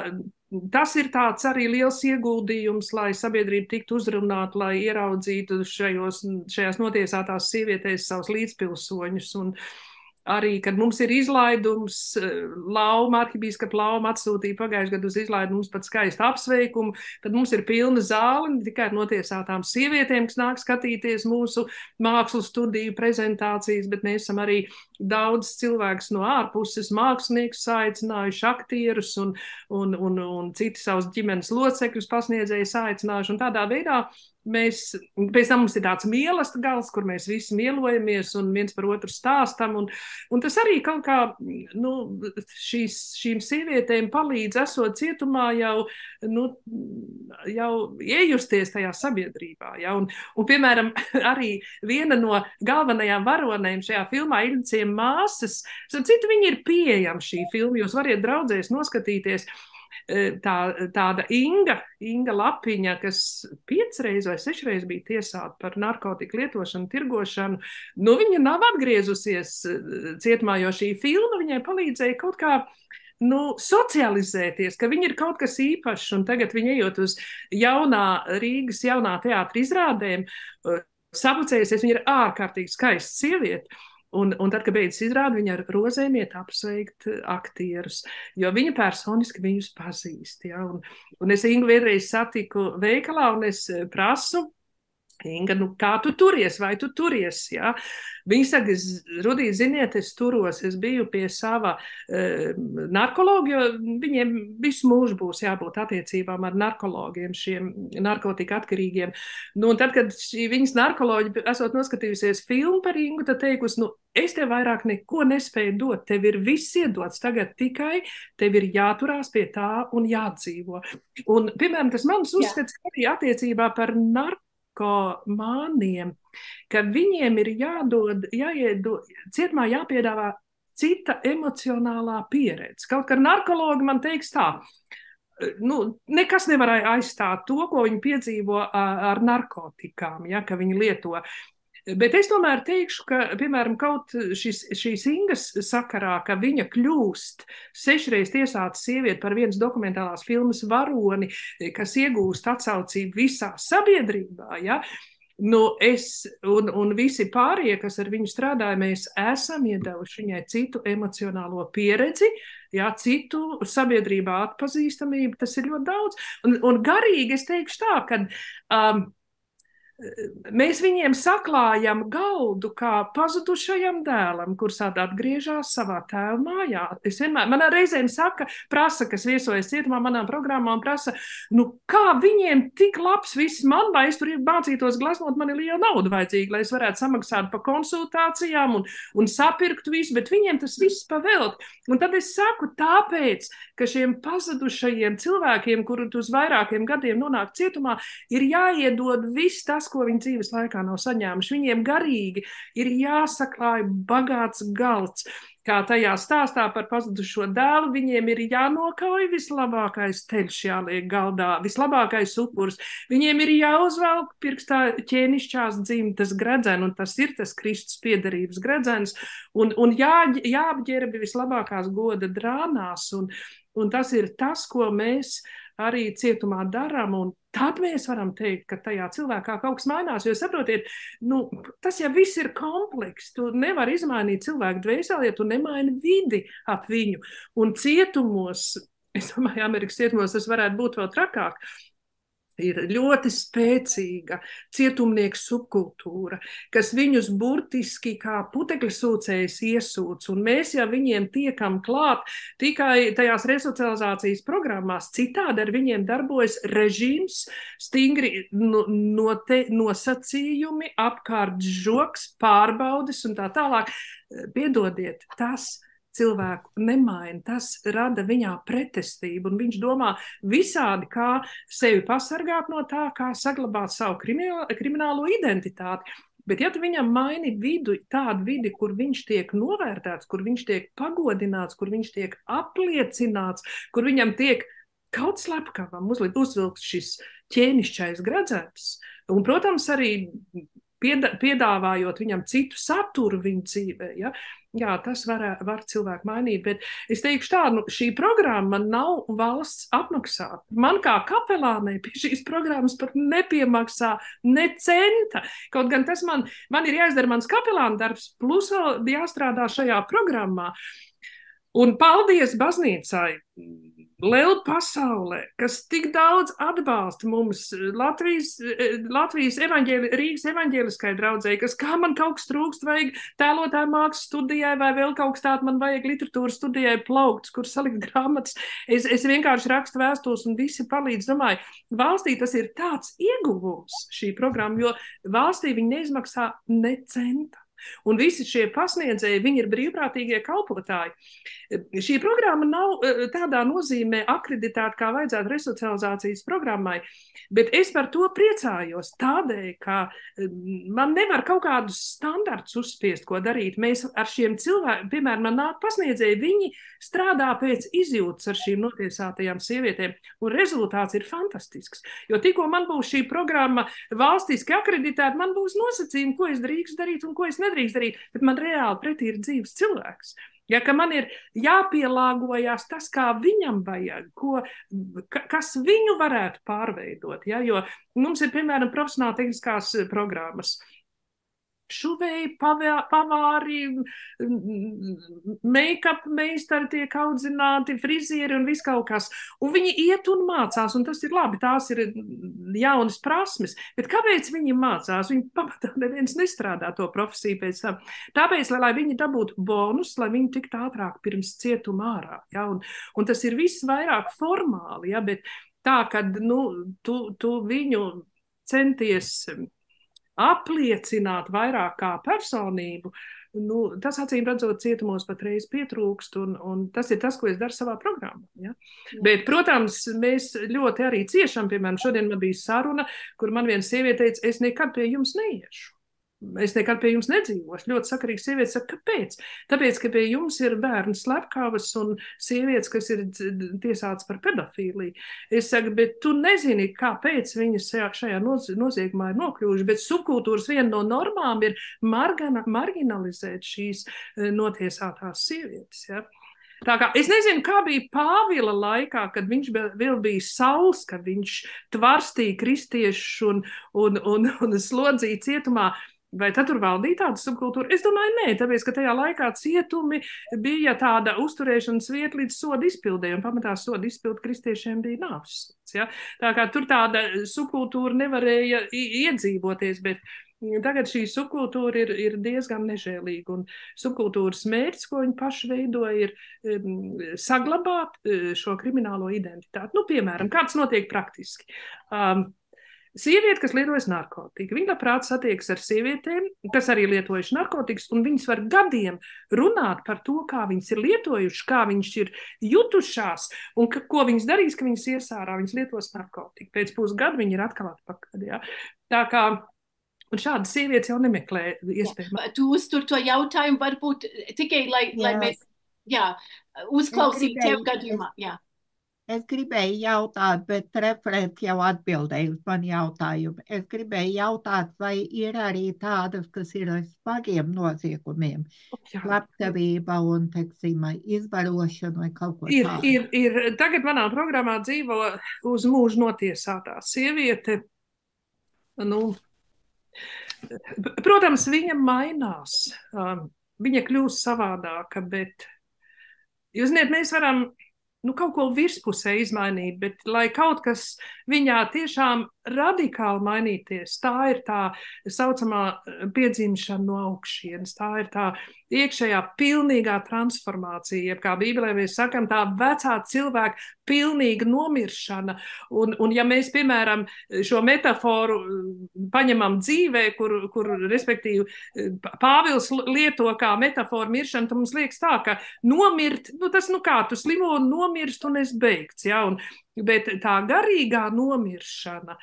tas ir tāds arī liels ieguldījums, lai sabiedrība tiktu uzrunāta, lai ieraudzītu šajās notiesātās sievietēs savus līdzpilsoņus, un arī, kad mums ir izlaidums, arhibīskapa Lauma atsūtīja pagājušajā gadu uz izlaidumu mums pat skaistu apsveikumu, tad mums ir pilna zāle, ne tikai ar notiesātām sievietēm, kas nāk skatīties mūsu mākslas studiju prezentācijas, bet mēs esam arī daudz cilvēks no ārpuses, māksliniekus aicinājuši, aktierus un citi savus ģimenes locekļus pasniedzējus aicinājuši, un tādā veidā pēc tam mums ir tāds mīlestība gals, kur mēs visi mīlojamies un viens par otru stāstam, un tas arī kaut kā, šīm sievietēm palīdz esot cietumā jau iejusties tajā sabiedrībā, ja, un piemēram, arī viena no galvenajām varonēm šajā filmā Ilciem māsas, citu viņi ir pieejami šī filma, jūs variet draudzēs noskatīties, tāda Inga Lapiņa, kas 5 vai 6 reizes bija tiesāta par narkotiku lietošanu, tirgošanu, viņa nav atgriezusies cietumā, jo šī filma viņai palīdzēja kaut kā socializēties, ka viņa ir kaut kas īpašs, un tagad viņa ejot uz Rīgas jaunā teātra izrādēm, sabucējusies, viņa ir ārkārtīgi skaista sieviete. Un tad, kad beidzas izrādi, viņa ar rozēm iet apsveikt aktierus, jo viņa personiski viņus pazīst. Ja? Un es Ingu vienreiz satiku veikalā, un es prasu, Inga, kā tu turies, vai tu turies? Ja? Viņa saka, Rudīt, ziniet, es turos, es biju pie sava narkologa, jo viņiem visu mūžu būs jābūt attiecībām ar narkologiem, šiem narkotika atkarīgiem. Un tad, kad viņas narkoloģi esot noskatījusies filmu par Ingu, tad teikusi, es tev vairāk neko nespēju dot, tev ir viss iedots, tagad tikai tev ir jāturās pie tā un jādzīvo. Un, piemēram, tas mans uzskats arī attiecībā par narkomāniem, ka viņiem ir cietumā jāpiedāvā cita emocionālā pieredze. Kaut kā narkologi man teiks tā, nekas nevar aizstāt to, ko viņi piedzīvo ar narkotikām, ja, ka viņi lieto. Bet es tomēr teikšu, ka, piemēram, kaut šīs Ingas sakarā, ka viņa kļūst 6 reizes tiesāta sieviete par vienas dokumentālās filmas varoni, kas iegūst atsaucību visā sabiedrībā, ja, es un visi pārējie, kas ar viņu strādāja, mēs esam iedevuši viņai citu emocionālo pieredzi, ja, citu sabiedrībā atpazīstamību, tas ir ļoti daudz. Un garīgi es teikšu tā, ka mēs viņiem saklājam galdu kā pazudušajam dēlam, kurš atgriežas savā tēva mājā. Man reizēm prasa, kas viesojas cietumā manā programmā, un prasa, kā viņiem tik labs viss man, vai es tur mācītos glaznot, man ir liela nauda vajadzīga, lai es varētu samaksāt par konsultācijām un sapirkt visu, bet viņiem tas viss pavēlt. Un tad es saku, tāpēc, ka šiem pazudušajiem cilvēkiem, kuri uz vairākiem gadiem nonāk cietumā, ir jāiedod viss tas, ko viņi dzīves laikā nav saņēmuši. Viņiem garīgi ir jāsaklāj bagāts galds. Kā tajā stāstā par pazudušo dēlu, viņiem ir jānokauj vislabākais teļš jāliek galdā, vislabākais upurs. Viņiem ir jāuzvelk pirkstā ķēnišķās dzimtas gredzenu, un tas ir tas Kristus piederības gredzens, un jāapģērbi vislabākās goda drānās, un tas ir tas, ko mēs arī cietumā darām, un tad mēs varam teikt, ka tajā cilvēkā kaut kas mainās, jo saprotiet, tas jau viss ir kompleks, tu nevari izmainīt cilvēku dvēseli, ja tu nemaini vidi ap viņu, un cietumos, es domāju, Amerikas cietumos tas varētu būt vēl trakāk, ir ļoti spēcīga cietumnieku subkultūra, kas viņus burtiski kā putekļu sūcējs iesūc, un mēs jau viņiem tiekam klāt tikai tajās resocializācijas programmās. Citādi ar viņiem darbojas režīms, stingri nosacījumi, apkārt žoks, pārbaudes un tā tālāk. Piedodiet, tas cilvēku nemaina, tas rada viņā pretestību, un viņš domā visādi, kā sevi pasargāt no tā, kā saglabāt savu kriminālo identitāti. Bet ja tu viņam maini tādu vidi, kur viņš tiek novērtēts, kur viņš tiek pagodināts, kur viņš tiek apliecināts, kur viņam tiek kaut slepkavam uzvilkts šis ķēnišķais gredzens, un, protams, arī piedāvājot viņam citu saturu viņa dzīvē, ja? Jā, tas var cilvēku mainīt, bet es teikšu tā, šī programma nav valsts apmaksāta. Man kā kapelānei pie šīs programmas pat nepiemaksā ne centa. Kaut gan tas man ir jāizdara mans kapelāna darbs, plus vēl jāstrādā šajā programmā. Un paldies baznīcai, liela pasaulē, kas tik daudz atbalsta mums Latvijas Rīgas evaņģēliskai draudzei, kas kā man kaut kas trūkst, vajag tēlotāju mākslas studijai vai vēl kaut kas tādu, man vajag literatūras studijai plaukts, kur salikt grāmatas. Es vienkārši rakstu vēstules un visi palīdz. Domāju, valstī tas ir tāds ieguvums šī programma, jo valstī viņi neizmaksā ne centa. Un visi šie pasniedzēji, viņi ir brīvprātīgie kalpotāji. Šī programma nav tādā nozīmē akreditēta, kā vajadzētu resocializācijas programmai, bet es par to priecājos tādēļ, ka man nevar kaut kādus standartus uzspiest, ko darīt. Mēs ar šiem cilvēkiem, piemēram, man nāk pasniedzēji, viņi strādā pēc izjūtas ar šīm notiesātajām sievietēm, un rezultāts ir fantastisks. Jo tikko man būs šī programma valstiski akreditēta, man būs nosacījumi, ko es drīkst darīt un ko es nedrīkst darīt, bet man reāli pretī ir dzīves cilvēks. Ja, ka man ir jāpielāgojās tas, kā viņam vajag, kas viņu varētu pārveidot. Ja, jo mums ir, piemēram, profesionāli tehniskās programmas. Šuvēji, pavāri, make-up meistari tiek audzināti, frizieri un viss kaut kas. Un viņi iet un mācās, un tas ir labi, tās ir jaunas prasmes. Bet kāpēc viņi mācās? Viņi pamatā neviens nestrādā to profesiju pēc tam. Tāpēc, lai viņi dabūtu bonus, lai viņi tiktu ātrāk pirms cietuma ārā. Ja? Un tas ir viss vairāk formāli, ja? Bet tā, kad tu viņu centies apliecināt vairāk kā personību, tas acīm redzot cietumos patreiz pietrūkst, un tas ir tas, ko es daru savā programmā. Ja? Bet, protams, mēs ļoti arī ciešam, piemēram, šodien man bija saruna, kur man viena sieviete teica, es nekad pie jums neiešu. Es nekad pie jums nedzīvošu. Ļoti sakarīga sieviete saka, kāpēc? Tāpēc, ka pie jums ir bērnu slepkavas un sievietes, kas ir tiesātas par pedofīliju. Es saku, bet tu nezini, kāpēc viņas šajā noziegumā ir nokļuvuši, bet subkultūras viena no normām ir marginalizēt šīs notiesātās sievietes. Ja? Tā kā, es nezinu, kā bija Pāvila laikā, kad viņš vēl bija Sauls, kad viņš tvarstīja kristiešus un slodzīja cietumā. Vai tad tur valdīja tāda subkultūra? Es domāju, nē, tāpēc, ka tajā laikā cietumi bija tāda uzturēšanas vieta līdz soda izpildē, un pamatā soda izpildu kristiešiem bija nāvsods. Ja? Tā kā tur tāda subkultūra nevarēja iedzīvoties, bet tagad šī subkultūra ir diezgan nežēlīga, un subkultūras mērķis, ko viņi paši veidoja, ir saglabāt šo kriminālo identitāti. Piemēram, kāds notiek praktiski? Sieviete, kas lietojas narkotiku, viņa labprāt satiekas ar sievietēm, kas arī lietojuši narkotikas, un viņas var gadiem runāt par to, kā viņas ir lietojuši, kā viņas ir jutušās, un ko viņas darīs, ka viņas iesārā, viņas lietos narkotiku. Pēc pusgada viņi ir atkal atpakaļ. Ja? Tā kā, un šādas sievietes jau nemeklē iespējami. Tu uztur to jautājumu varbūt tikai, lai mēs, uzklausītu tev gadījumā, Es gribēju jautāt, bet referents jau atbildēja uz mani jautājumu. Es gribēju jautāt, vai ir arī tādas, kas ir ar smagiem noziegumiem, slepkavība un, teiksim, izvarošana vai kaut ko tādu. Ir. Tagad manā programmā dzīvo uz mūžu notiesātā sieviete. Protams, viņa mainās. Viņa kļūst savādāka, bet, jūs zināt, mēs varam kaut ko virspusē izmainīt, bet lai kaut kas viņā tiešām radikāli mainīties, tā ir tā saucamā piedzimšana no augšienes, tā ir tā iekšējā pilnīgā transformācija, kā Bībelē mēs sakam, tā vecā cilvēka pilnīga nomiršana, un ja mēs, piemēram, šo metaforu paņemam dzīvē, kur respektīvi, Pāvils lieto kā metaforu miršanu, tad mums liekas tā, ka nomirt, tas kā, tu slimo un nomirst un es beigts, ja, bet tā garīgā nomiršana,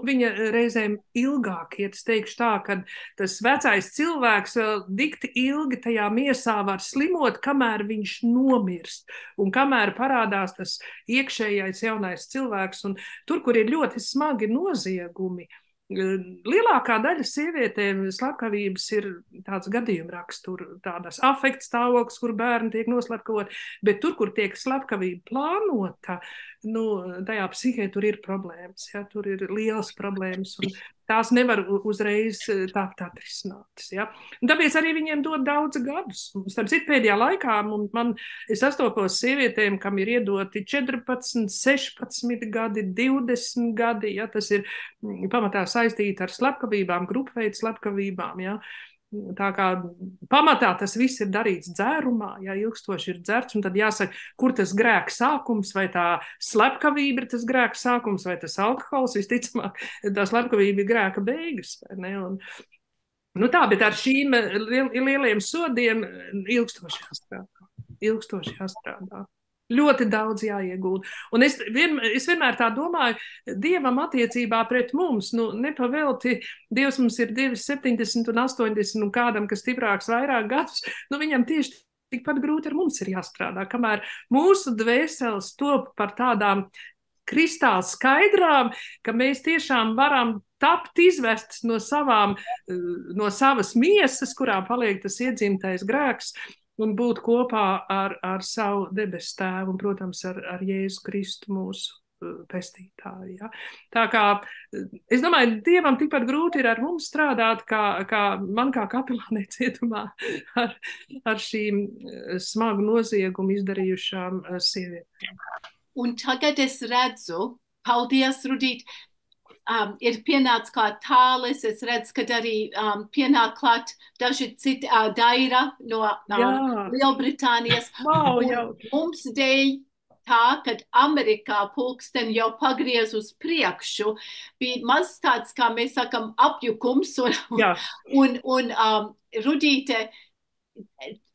viņa reizēm ilgāk iet, es teikšu tā, ka tas vecais cilvēks vēl dikti ilgi tajā miesā var slimot, kamēr viņš nomirst, un kamēr parādās tas iekšējais jaunais cilvēks, un tur, kur ir ļoti smagi noziegumi, lielākā daļa sievietēm slepkavības ir tāds gadījuma rakstur, tādas afekta stāvoklis, kur bērni tiek noslepkavoti, bet tur, kur tiek slepkavība plānota, tajā psihē tur ir problēmas, ja, tur ir lielas problēmas, un tās nevar uzreiz tāpt atrisinātas, ja. Un tāpēc arī viņiem dod daudz gadus. Starp citu, pēdējā laikā es sastopos sievietēm, kam ir iedoti 14, 16 gadi, 20 gadi, ja, tas ir pamatā saistīti ar slepkavībām, grupveidu slepkavībām, ja. Tā kā pamatā tas viss ir darīts dzērumā, ja ilgstoši ir dzerts, un tad jāsaka, kur tas grēka sākums, vai tā slepkavība ir tas grēka sākums, vai tas alkohols, visticamāk, tā slepkavība ir grēka beigas, vai ne, un tā, bet ar šīm lieliem sodiem ilgstoši jāstrādā. Ļoti daudz jāiegulda. Un es vienmēr tā domāju, Dievam attiecībā pret mums, nepavelti, Dievs mums ir 70 un 80, un kādam, kas stiprāks vairāk gadus, viņam tieši tikpat grūti ar mums ir jāstrādā, kamēr mūsu dvēseles top par tādām kristāli skaidrām, ka mēs tiešām varam tapt izvestas no savas miesas, kurā paliek tas iedzimtais grēks, un būt kopā ar savu debesu tēvu un, protams, ar Jēzu Kristu mūsu pestītāju. Ja? Tā kā, es domāju, Dievam tikpat grūti ir ar mums strādāt, kā man kā kapelānei cietumā ar šīm smagu noziegumu izdarījušām sievietēm. Un tagad es redzu, paldies, Rudīt, ir pienācis kā tālis, es redzu, ka arī pienāk klāt daži citi Daira no Lielbritānijas. Wow, mums dēļ tā, kad Amerikā pulksteni jau pagriez uz priekšu, bija maz tāds, kā mēs sakam, apjukums, un Rudīte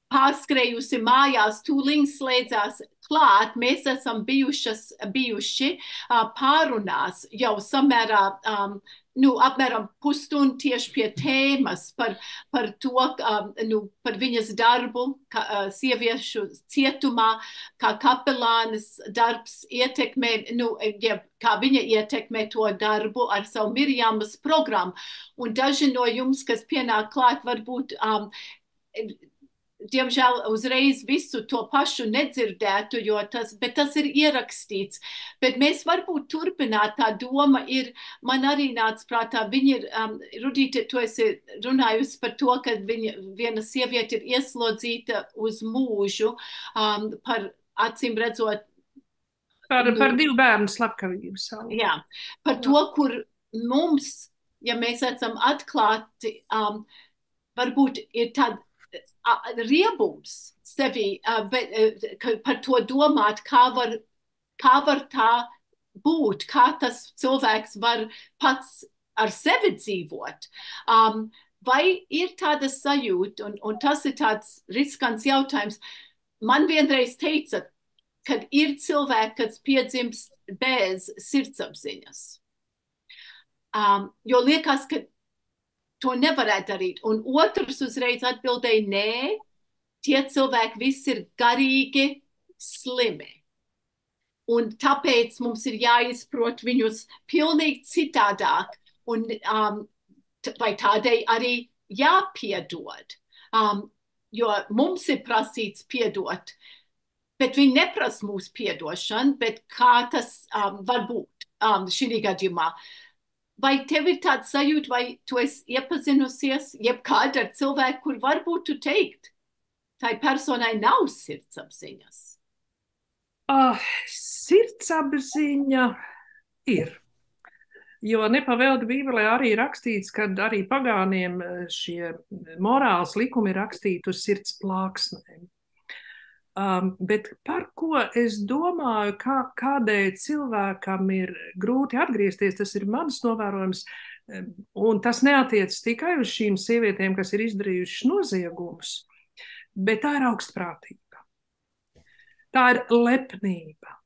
pārskrējusi mājās, tūliņ slēdzās klāt, mēs esam bijuši pārunās jau samērā, apmēram pusstundu tieši pie tēmas par to, par viņas darbu, sieviešu cietumā, kā kapelānes darbs ietekmē, kā viņa ietekmē to darbu ar savu Mirjamas programmu. Un daži no jums, kas pienāk klāt, varbūt diemžēl uzreiz visu to pašu nedzirdētu, bet tas ir ierakstīts. Bet mēs varbūt turpināt, tā doma ir, man arī nāca prātā, viņa ir, Rudīte, tu esi runājusi par to, ka viena sieviete ir ieslodzīta uz mūžu par acīm redzot. Par 2 bērnu slepkavību. Jā, par to, kur mums, ja mēs esam atklāti, varbūt ir tāda riebums sevi, par to domāt, kā var tā būt, kā tas cilvēks var pats ar sevi dzīvot. Vai ir tāda sajūta, un tas ir tāds riskants jautājums, man vienreiz teica, kad ir cilvēki, kas piedzimst bez sirdsapziņas. Jo liekas, ka to nevarētu darīt. Un otrs uzreiz atbildēja, nē, tie cilvēki visi ir garīgi slimi. Un tāpēc mums ir jāizprot viņus pilnīgi citādāk. Un vai tādēļ arī jāpiedod. Jo mums ir prasīts piedot. Bet viņi neprasa mūsu piedošanu, bet kā tas var būt šī gadījumā. Vai tev ir tāds sajūta, vai tu esi iepazinusies jebkāda ar cilvēku, kur varbūt tu teikt, tai personai nav sirdsapziņas? Sirdsapziņa ir. Jo nepavēlti Bībelē arī rakstīts, kad arī pagāniem šie morāls likumi ir rakstīti uz sirds plāksnēm. Bet par ko es domāju, kādēļ cilvēkam ir grūti atgriezties, tas ir mans novērojums, un tas neatiec tikai uz šīm sievietēm, kas ir izdarījušas noziegumus, bet tā ir augstprātība. Tā ir lepnība.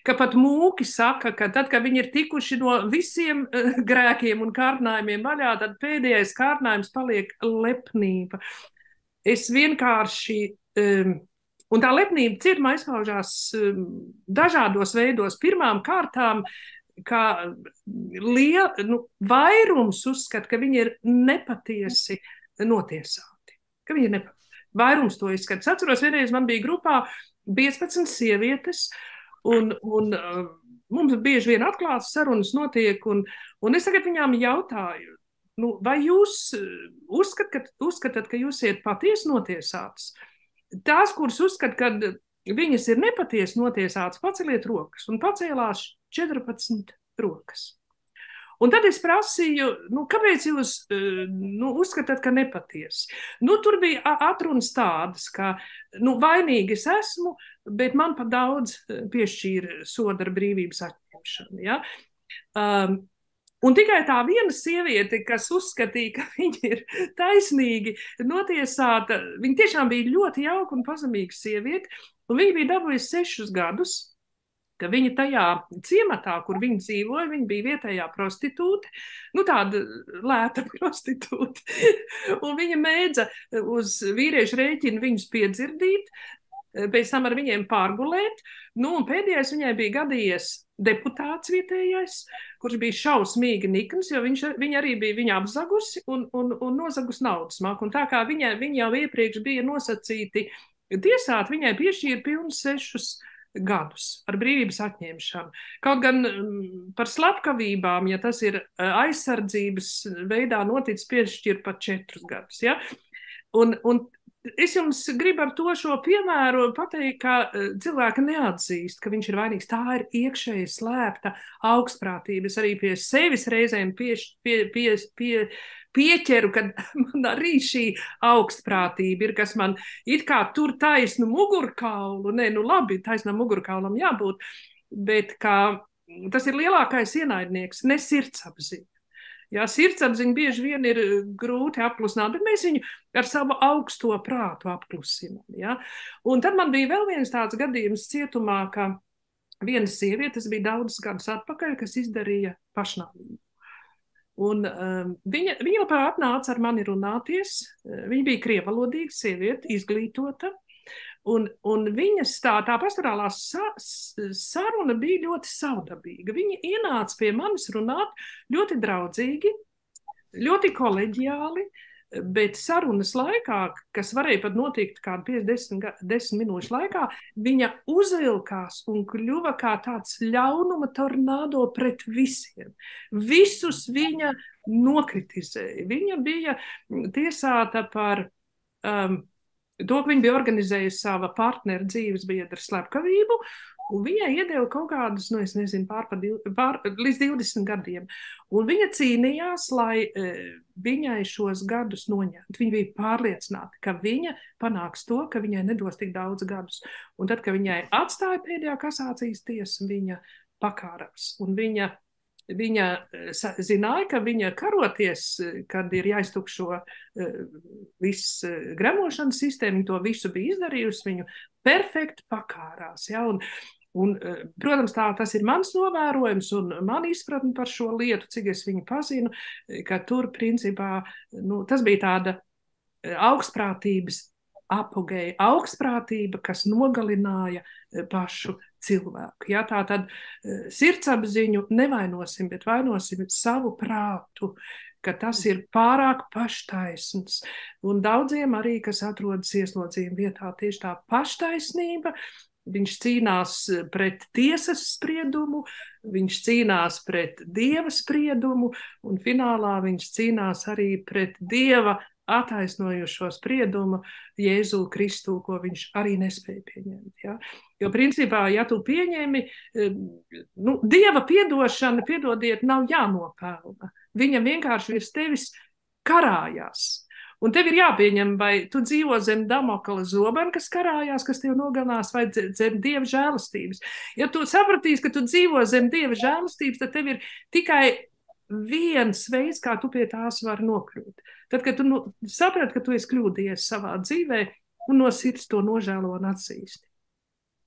Ka pat mūki saka, ka tad, kad viņi ir tikuši no visiem grēkiem un kārdinājumiem vaļā, tad pēdējais kārdinājums paliek lepnība. Es vienkārši... Un tā lepnība cietumā izpaužās dažādos veidos. Pirmām kārtām, ka vairums uzskata, ka viņi ir nepatiesi notiesāti. Ka viņi ir vairums to izskata. Es atceros, vienreiz man bija grupā 15 sievietes, un mums bieži vien atklātas sarunas notiek, un es tagad viņām jautāju, vai jūs uzskatāt, ka jūs iet patiesi notiesātas? Tās, kuras uzskata, ka viņas ir nepatiesi notiesātas, paceliet rokas, un pacēlās 14 rokas. Un tad es prasīju, kāpēc jūs uzskatāt, ka nepatiesi? Tur bija atrunas tādas, ka vainīgi es esmu, bet man pa daudz piešķīra soda ar brīvības atņemšanu. Ja? Un tikai tā viena sieviete, kas uzskatīja, ka viņa ir taisnīgi notiesāta, viņa tiešām bija ļoti jauka un pazemīga sieviete, un viņa bija dabūjusi 6 gadus, ka viņa tajā ciematā, kur viņa dzīvoja, viņa bija vietējā prostitūte, tāda lēta prostitūte, un viņa mēdza uz vīriešu rēķinu viņus piedzirdīt, pēc tam ar viņiem pārgulēt, un pēdējais viņai bija gadījies deputāts vietējais, kurš bija šausmīgi nikns, jo viņa arī bija viņa apzagusi un nozagus naudas maku, un tā kā viņa jau iepriekš bija nosacīti tiesāt, viņai piešķīra pilnus 6 gadus ar brīvības atņemšanu. Kaut gan par slepkavībām, ja tas ir aizsardzības veidā noticis, piešķir pat 4 gadus. Ja? Un es jums gribu ar to šo piemēru pateikt, ka cilvēka neatzīst, ka viņš ir vainīgs. Tā ir iekšēji slēpta augstprātība. Es arī pie sevis reizēm pieķeru, kad man arī šī augstprātība ir, kas man it kā tur taisnu mugurkaulu, labi, taisnam mugurkaulam jābūt, bet kā tas ir lielākais ienaidnieks, ne sirdsapziņa. Jā, sirdsapziņa bieži vien ir grūti apklusināt, bet mēs viņu ar savu augsto prātu apklusinām. Ja? Un tad man bija vēl viens tāds gadījums cietumā, ka viena sieviete, tas bija daudzus gadus atpakaļ, kas izdarīja pašnāvību. Un viņa labprāt nāca ar mani runāties. Viņa bija krievalodīga sieviete, izglītota. Un viņas tā pastorālā saruna bija ļoti savdabīga. Viņa ienāca pie manis runāt ļoti draudzīgi, ļoti koleģiāli, bet sarunas laikā, kas varēja pat notikt kādu 10 minūšu laikā, viņa uzvilkās un kļuva kā tāds ļaunuma tornado pret visiem. Visus viņa nokritizēja. Viņa bija tiesāta par to, ka viņa bija organizējusi sava partneru dzīves biedra slepkavību, un viņai iedeva kaut kādus, es nezinu, līdz 20 gadiem. Un viņa cīnījās, lai viņai šos gadus noņemt. Viņa bija pārliecināta, ka viņa panāks to, ka viņai nedos tik daudz gadus. Un tad, kad viņai atstāja pēdējā kasācijas tiesa, viņa pakārās. Un viņa zināja, ka viņa karoties, kad ir jāiztukšo viss gremošanas sistēma, viņa to visu bija izdarījusi, viņu perfekti pakārās. Ja? Un, protams, tas ir mans novērojums un man izpratni par šo lietu, cik es viņu pazinu, ka tur principā, tas bija tāda augstprātības apogēja, augstprātība, kas nogalināja pašu cilvēku. Ja, tā tad sirdsapziņu nevainosim, bet vainosim savu prātu, ka tas ir pārāk paštaisns. Un daudziem arī, kas atrodas ieslodzījuma vietā, tieši tā paštaisnība, viņš cīnās pret tiesas spriedumu, viņš cīnās pret Dieva spriedumu, un finālā viņš cīnās arī pret Dieva attaisnojušo spriedumu Jēzu Kristu, ko viņš arī nespēja pieņemt. Ja? Jo principā, ja tu pieņemi, Dieva piedošana, piedodiet, nav jānopelna. Viņa vienkārši virs tevis karājās. Un tev ir jāpieņem, vai tu dzīvo zem Damokla zobena, kas karājās, kas tev nogalinās, vai zem Dieva žēlastības. Ja tu sapratīsi, ka tu dzīvo zem Dieva žēlastības, tad tev ir tikai viens veids, kā tu pie tās vari nokļūt. Tad, kad tu saprati, ka tu esi kļūdījies savā dzīvē un no sirds to nožēlo un atzīsti.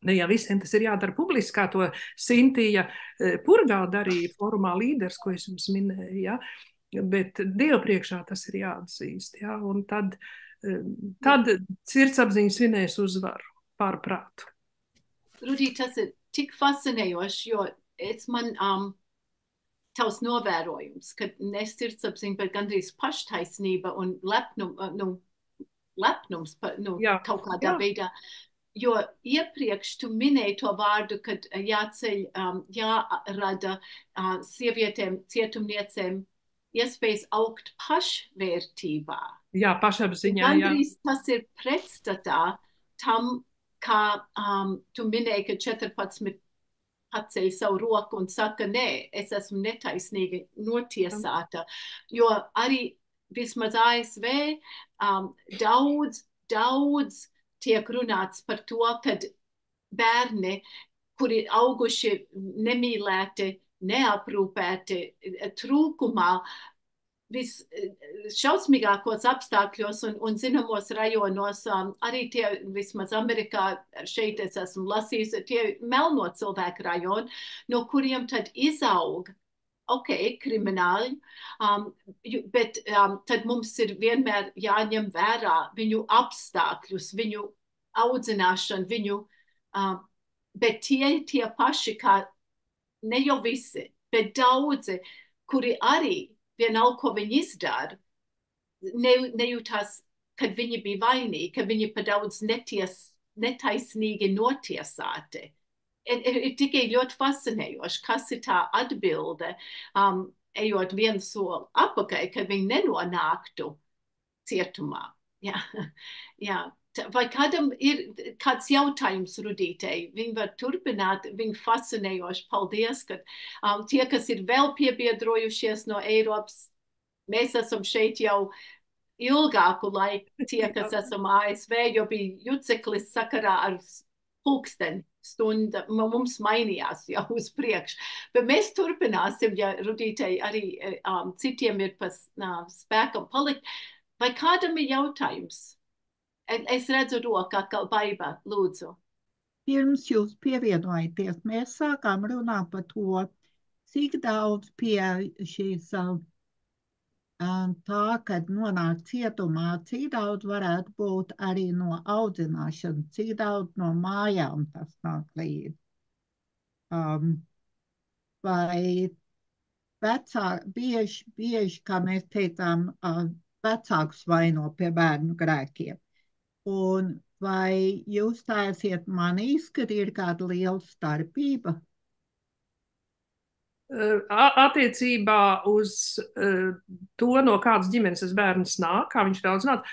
Ne jau visiem tas ir jādara publiski, kā to Sintija Purgā darīja formā līderis, ko es jums minēju, ja? Bet Dieva priekšā tas ir jāatzīst. Ja? Un tad sirdsapziņas svinēs uzvaru pār prātu. Rudi, tas ir tik fascinējoši, jo man tavs novērojums, ka ne sirdsapziņa, bet gandrīz paštaisnība un lepnums kaut kādā veidā. jo iepriekš tu minēji to vārdu, kad jāceļ, jārada sievietēm, cietumniecēm iespējas augt pašvērtībā. Jā, pašapziņā, jā. Gandrīz tas ir pretstatā tam, kā tu minēji, ka 14 atceļ savu roku un saka, nē, es esmu netaisnīgi notiesāta, jo arī vismaz ASV daudz tiek runāts par to, kad bērni, kuri auguši nemīlēti, neaprūpēti, trūkumā, visšausmīgākos apstākļos un zināmos rajonos, arī tie vismaz Amerikā, šeit es esmu lasījusi, tie melno cilvēku rajoni, no kuriem tad izaug, krimināli, bet tad mums ir vienmēr jāņem vērā viņu apstākļus, viņu audzināšanu, viņu, bet tie paši, kā ne jau visi, bet daudzi, kuri arī vienalga, ko viņi izdara, nejūtās, kad viņi bija vainīgi, ka viņi pa daudz netaisnīgi notiesāti. Ir tikai ļoti fascinējoši, kas ir tā atbilde, ejot vienu soli atpakaļ, kad viņi nenonāktu cietumā. Jā. Vai kādam ir kāds jautājums Rudītei? Viņi var turpināt, viņi fascinējoši. Paldies, ka tie, kas ir vēl piebiedrojušies no Eiropas, mēs esam šeit jau ilgāku laiku, tie, kas esam ASV, jo bija juceklis sakarā ar pulksteni stunda, mums mainījās jau uz priekšu. Bet mēs turpināsim, ja Rudītei arī citiem ir pa spēkam palikt. Vai kādam ir jautājums? Es redzu roku, kā Baiba, lūdzu. Pirms jūs pievienojaties, mēs sākām runāt par to, cik daudz pie šīs tā, kad nonāk cietumā, cik daudz varētu būt arī no audzināšanas, cik daudz no mājām tas nāk līdzi. Vai bieži, kā mēs teicām, vecākus vaino pie bērnu grēkiem. Un vai jūs tā esiet manījis, kad ir kāda liela starpība? Attiecībā uz to, no kādas ģimenes tas bērns nāk, kā viņš ir audzināts,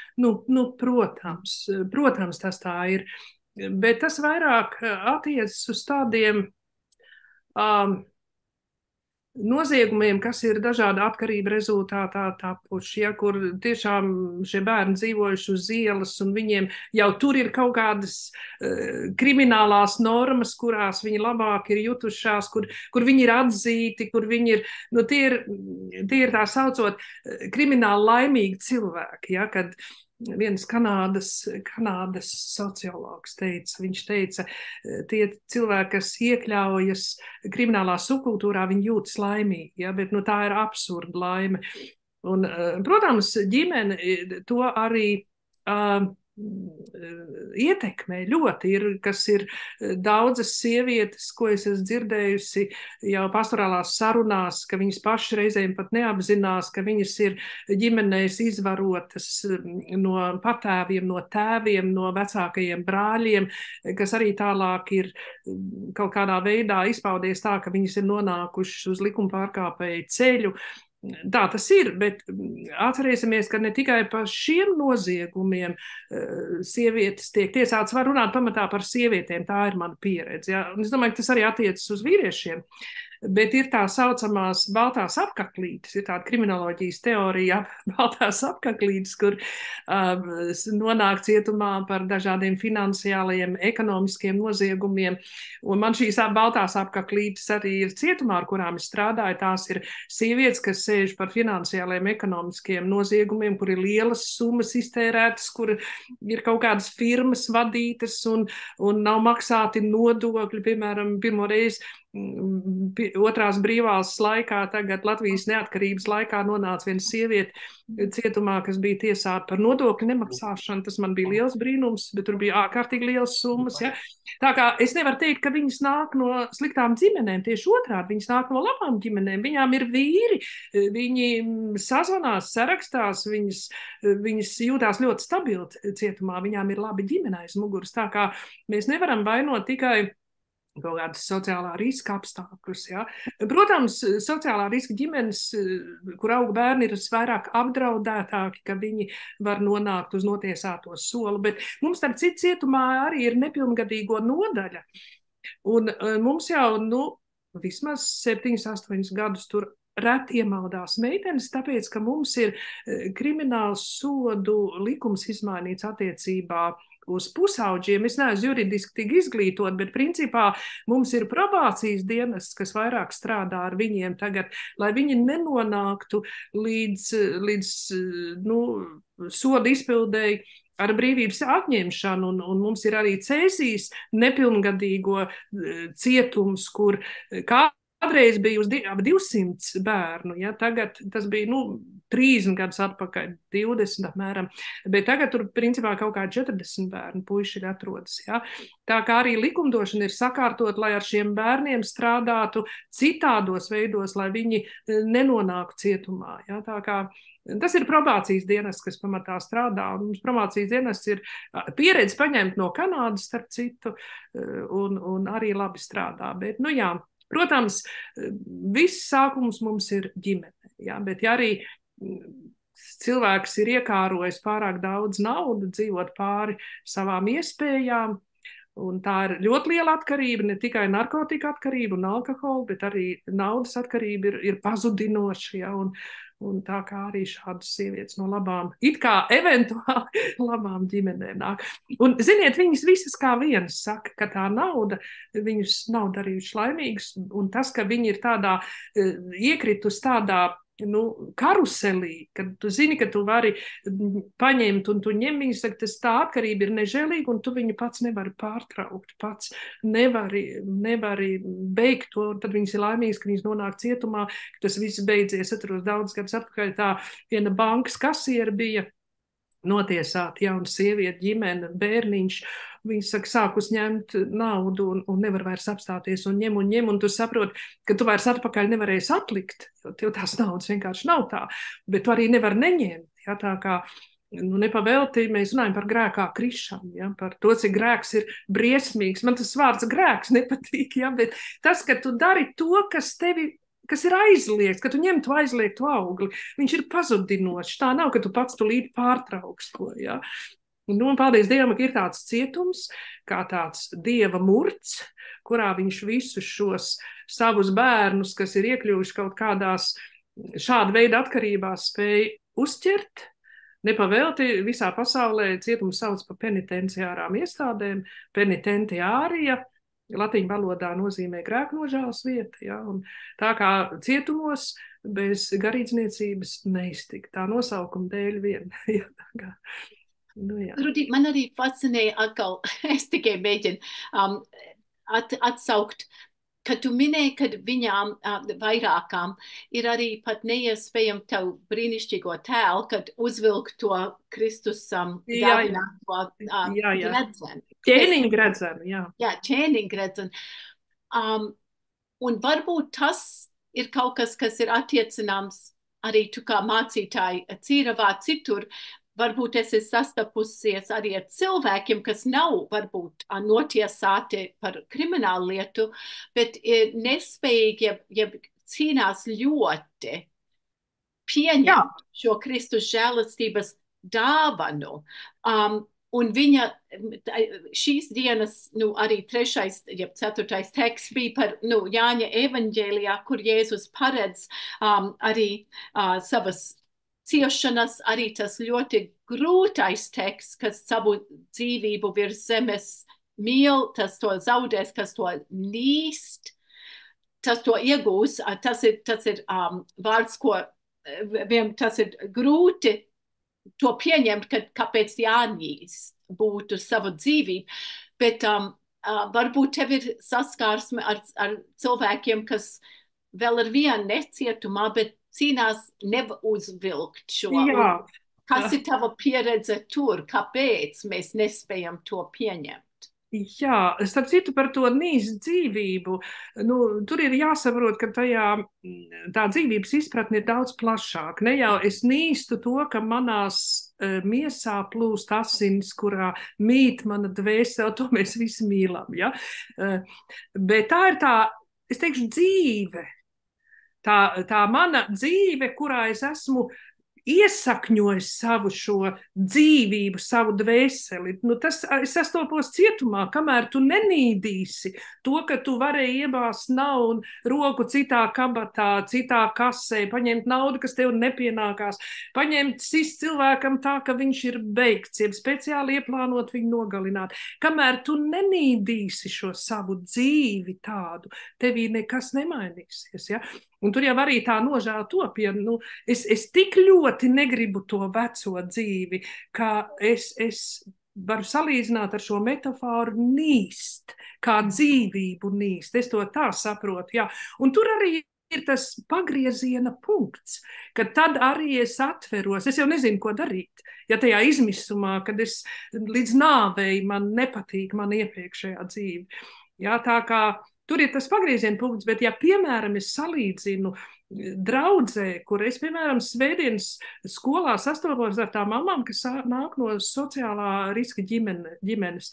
protams, tas tā ir. Bet tas vairāk attiecas uz tādiem noziegumiem, kas ir dažāda atkarība rezultātā tapuši, kur tiešām šie bērni dzīvojuši uz ielas un viņiem jau tur ir kaut kādas kriminālās normas, kurās viņi labāk ir jutušās, kur viņi ir atzīti, kur viņi ir, tie ir tā saucot krimināli laimīgi cilvēki, kad viens Kanādas sociologs teica, viņš teica, tie cilvēki, kas iekļaujas kriminālā subkultūrā, viņi jūtas laimīgi, bet tā ir absurda laime. Un, protams, ģimene to arī ietekmē ļoti, kas ir daudzas sievietes, ko es esmu dzirdējusi jau pastorālās sarunās, ka viņas pašas reizēm pat neapzinās, ka viņas ir ģimenēs izvarotas no patēviem, no tēviem, no vecākajiem brāļiem, kas arī tālāk ir kaut kādā veidā izpaudies tā, ka viņas ir nonākušas uz likumpārkāpēju ceļu. Tā tas ir, bet atcerēsimies, ka ne tikai par šiem noziegumiem sievietes tiek tiesātas, var runāt pamatā par sievietēm, tā ir mana pieredze. Ja? Un es domāju, ka tas arī attiecas uz vīriešiem, bet ir tā saucamās baltās apaklītes, ir tāda kriminoloģijas teorija, baltās apaklītes, kur nonāk cietumā par dažādiem finansiālajiem, ekonomiskiem noziegumiem, un man šīs baltās apaklītes arī ir cietumā, ar kurām es strādāju, tās ir sievietes, kas sēž par finansiālajiem, ekonomiskiem noziegumiem, kur ir lielas summas iztērētas, kur ir kaut kādas firmas vadītas un nav maksāti nodokļi, piemēram, pirmo reizi otrās brīvvalsts laikā, tagad Latvijas neatkarības laikā nonāca viena sieviete cietumā, kas bija tiesāta par nodokļu nemaksāšanu. Tas man bija liels brīnums, bet tur bija ārkārtīgi liels summas. Ja? Tā kā es nevaru teikt, ka viņas nāk no sliktām ģimenēm, tieši otrādi, viņas nāk no labām ģimenēm. Viņām ir vīri, viņi sazvanās, sarakstās, viņas jūtās ļoti stabili cietumā, viņām ir labi ģimene aiz muguras. Tā kā mēs nevaram vainot tikai kaut kādas sociālā riska apstākļus. Ja? Protams, sociālā riska ģimenes, kur aug bērni, ir vairāk apdraudētāki, ka viņi var nonākt uz notiesāto soli, bet mums starp citu cietumā arī ir nepilngadīgo nodaļa. Un mums jau, vismaz 7-8 gadus tur reti iemaldās meitenes, tāpēc, ka mums ir krimināls sodu likums izmainīts attiecībā uz pusauģiem. Es neesmu juridiski tik izglītot, bet principā mums ir probācijas dienests, kas vairāk strādā ar viņiem tagad, lai viņi nenonāktu līdz soda izpildēji ar brīvības atņemšanu, un mums ir arī Cēsīs nepilngadīgo cietums, kur kādreiz bija ap 200 bērnu, ja, tagad tas bija, 30 gadus atpakaļ, 20 apmēram, bet tagad tur principā kaut kā 40 bērnu puiši ir atrodas, ja. Tā kā arī likumdošana ir sakārtot, lai ar šiem bērniem strādātu citādos veidos, lai viņi nenonāktu cietumā, ja. Tā kā tas ir probācijas dienests, kas pamatā strādā, un mums probācijas dienests ir pieredze paņemt no Kanādas, starp citu, un arī labi strādā, bet, jā, protams, viss sākums mums ir ģimene, ja, bet ja arī cilvēks ir iekārojis pārāk daudz naudu, dzīvot pāri savām iespējām, un tā ir ļoti liela atkarība, ne tikai narkotika atkarība un alkohola, bet arī naudas atkarība ir pazudinoša, ja, un tā kā arī šādas sievietes no labām, it kā eventuāli labām ģimenēm nāk. Un, ziniet, viņas visas kā vienas saka, ka tā nauda viņus nav darījuši laimīgus, un tas, ka viņi ir tādā, iekritus tādā, karuselī, kad tu zini, ka tu vari paņemt un tu ņem viņu, saka, tas tā atkarība ir nežēlīga un tu viņu pats nevari pārtraukt, pats nevari beigt to, un tad viņas ir laimīgas, ka viņas nonāk cietumā, ka tas viss beidzies, atceros daudz gadus atpakaļ, tā viena bankas kasiera bija notiesāta jauna sieviete, ģimene, bērniņš, viņi saka, sākus ņemt naudu un nevar vairs apstāties un ņem, un tu saproti, ka tu vairs atpakaļ nevarēsi atlikt, jo tev tās naudas vienkārši nav tā, bet tu arī nevar neņemt, ja, tā kā, nepavēlti mēs runājam par grēkā krišanu, ja, par to, cik grēks ir briesmīgs, man tas vārds grēks nepatīk, ja, bet tas, ka tu dari to, kas ir aizliegts, ka tu ņem to aizliegtu augli, viņš ir pazudinošs, tā nav, ka tu pats tulīt pārtrauks to, ja. Un paldies Dievam, ka ir tāds cietums, kā tāds Dieva murts, kurā viņš visus šos savus bērnus, kas ir iekļuvuši kaut kādās šāda veida atkarībās, spēj uzķert. Nepavēlti visā pasaulē cietums sauc par penitenciārām iestādēm, penitentiārija, latīņu valodā nozīmē grēknožēlas vieta, ja, un tā kā cietumos bez garīdzniecības neiztikt, tā nosaukuma dēļ vien, ja, tā kā. Rudi, man arī fascinēja atkal, es tikai mēģinu atsaukt, ka tu minēji, ka viņām vairākām ir arī pat neiespējami tev brīnišķīgo tēlu, kad uzvilk to Kristus dāvināto gredzenu. Ķēniņu gredzenu, jā. Jā, ķēniņu gredzenu. Un varbūt tas ir kaut kas, kas ir attiecināms arī tu kā mācītāji Cīravā citur. Varbūt es esmu sastapusies arī ar cilvēkiem, kas nav varbūt notiesāti par kriminālu lietu, bet ir nespējīgi, ja cīnās ļoti pieņemt šo Kristus žēlastības dāvanu. Un viņa šīs dienas, arī 3. jeb 4. teksts bija par Jāņa evaņģēlijā, kur Jēzus paredz arī savas ciešanas, arī tas ļoti grūtais teksts, kas savu dzīvību virs zemes mīl, tas to zaudēs, kas to līst, tas to iegūs. Tas ir vārds, ko tas ir grūti to pieņemt, kāpēc jānīst būtu savu dzīvību. Bet varbūt tev ir saskārsme ar cilvēkiem, kas vēl ar vienu necietumā, bet cīnās neuzvilkt šo. Jā. Kas ir tava pieredze tur? Kāpēc mēs nespējam to pieņemt? Jā, starp citu par to nīst dzīvību. Nu, tur ir jāsaprot, ka tā dzīvības izpratne ir daudz plašāka. Ne jau es nīstu to, ka manās miesā plūst asins, kurā mīt mana dvēsele, to mēs visi mīlam. Ja? Bet tā ir es teikšu, dzīve. Tā mana dzīve, kurā es esmu iesakņojis savu šo dzīvību, savu dvēseli. Nu, es sastopos cietumā, kamēr tu nenīdīsi to, ka tu varēji iebāzt naudu, roku citā kabatā, citā kasē, paņemt naudu, kas tev nepienākās, paņemt sist cilvēkam tā, ka viņš ir beigts, jeb speciāli ieplānot viņu nogalināt. Kamēr tu nenīdīsi šo savu dzīvi tādu, tevī nekas nemainīsies. Ja? Un tur jau arī tā nožēla top, ja es tik ļoti negribu to veco dzīvi, ka es varu salīdzināt ar šo metaforu nīst, kā dzīvību nīst. Es to tā saprotu, jā. Un tur arī ir tas pagrieziena punkts, ka tad arī es atveros, es jau nezinu, ko darīt. Ja tajā izmisumā, kad es līdz nāvei man nepatīk man iepriekšējā dzīve. Jā, tā kā tur ir tas pagrieziena punkts, bet ja, piemēram, es salīdzinu draudzē, kur es, piemēram, svētdienas skolā sastopos ar tām mamām, kas nāk no sociālā riska ģimenes,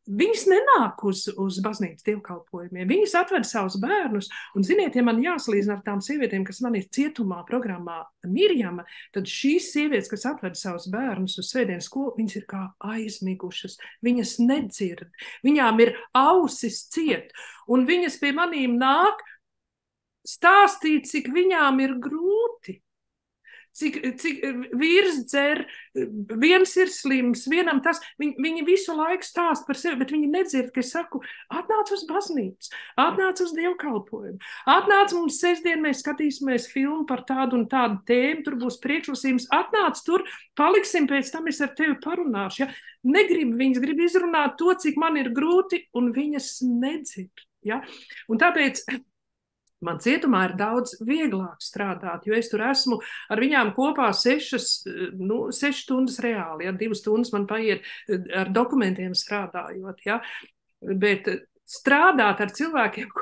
viņas nenāk uz baznīcas dievkalpojumiem. Viņas atved savus bērnus, un, ziniet, ja man jāsalīdzina ar tām sievietēm, kas man ir cietumā programmā Mirjama, tad šīs sievietes, kas atved savus bērnus uz svētdienas skolu, viņas ir kā aizmigušas, viņas nedzird, viņām ir ausis ciet, un viņas pie manīm nāk stāstīt, cik viņām ir grūti. Cik vīrs dzer, viens ir slims, vienam tas, viņi visu laiku stāst par sevi, bet viņi nedzird, ka es saku, atnāc uz baznīcu, atnāc uz dievkalpojumu, atnāc mums sestdien, mēs skatīsimies filmu par tādu un tādu tēmu, tur būs priekšlasījums, atnāc tur, paliksim, pēc tam es ar tevi parunāšu. Ja? Viņas grib izrunāt to, cik man ir grūti, un viņas nedzird. Ja? Un tāpēc man cietumā ir daudz vieglāk strādāt, jo es tur esmu ar viņām kopā 6 stundas reāli, ja 2 stundas man paiet ar dokumentiem strādājot, ja, bet strādāt ar cilvēkiem,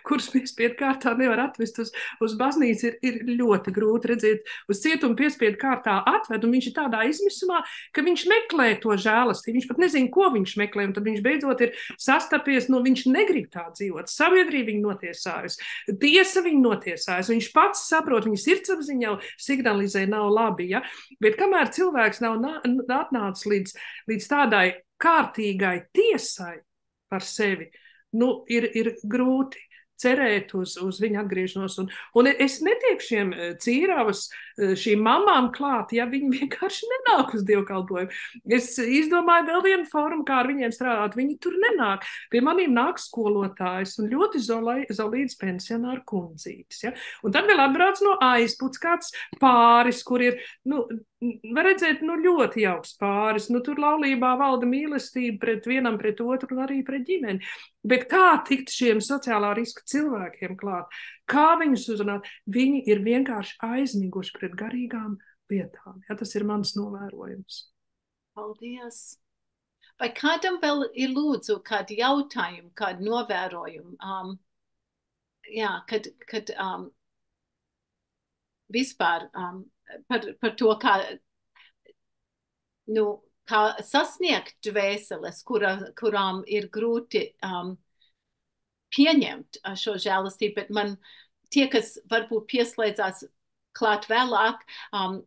kurus piespiedu kārtā nevar atvest uz baznīcu, ir ļoti grūti redzēt. Uz cietumu piespiedu kārtā atved, un viņš ir tādā izmisumā, ka viņš meklē to žēlastību. Viņš pat nezina, ko viņš meklē, un tad viņš beidzot ir sastapies, viņš negrib tā dzīvot. Sabiedrība viņu notiesājusi, tiesa viņu notiesājusi, viņš pats saprot, viņa sirdsapziņa jau signalizē nav labi, ja? Bet kamēr cilvēks nav atnācis līdz tādai kārtīgai tiesai par sevi, ir grūti cerēt uz viņu atgriešanos. Un es netieku šiem cīravas, šīm mamām klāt, ja viņi vienkārši nenāk uz dievkalpojumu. Es izdomāju vēl vienu formu, kā ar viņiem strādāt. Viņi tur nenāk. Pie maniem nāk skolotājs un ļoti zolīds pensionāru kundzītis. Ja? Un tad vēl atbrauc no aizputs kāds pāris, kur ir, var redzēt, ļoti jauks pāris. Tur laulībā valda mīlestība pret vienam, pret otru un arī pret ģimeni. Bet kā tikt šiem sociālā riska cilvēkiem klāt? Kā viņus uzrunāt? Viņi ir vienkārši aizmiguši pret garīgām lietām. Ja, tas ir mans novērojums. Paldies! Vai kādam vēl ir lūdzu kādu jautājumu, kādu novērojumu? Kad vispār par to, kā sasniegt dvēseles, kurām ir grūti pieņemt šo žēlastību, bet man tie, kas varbūt pieslēdzās klāt vēlāk,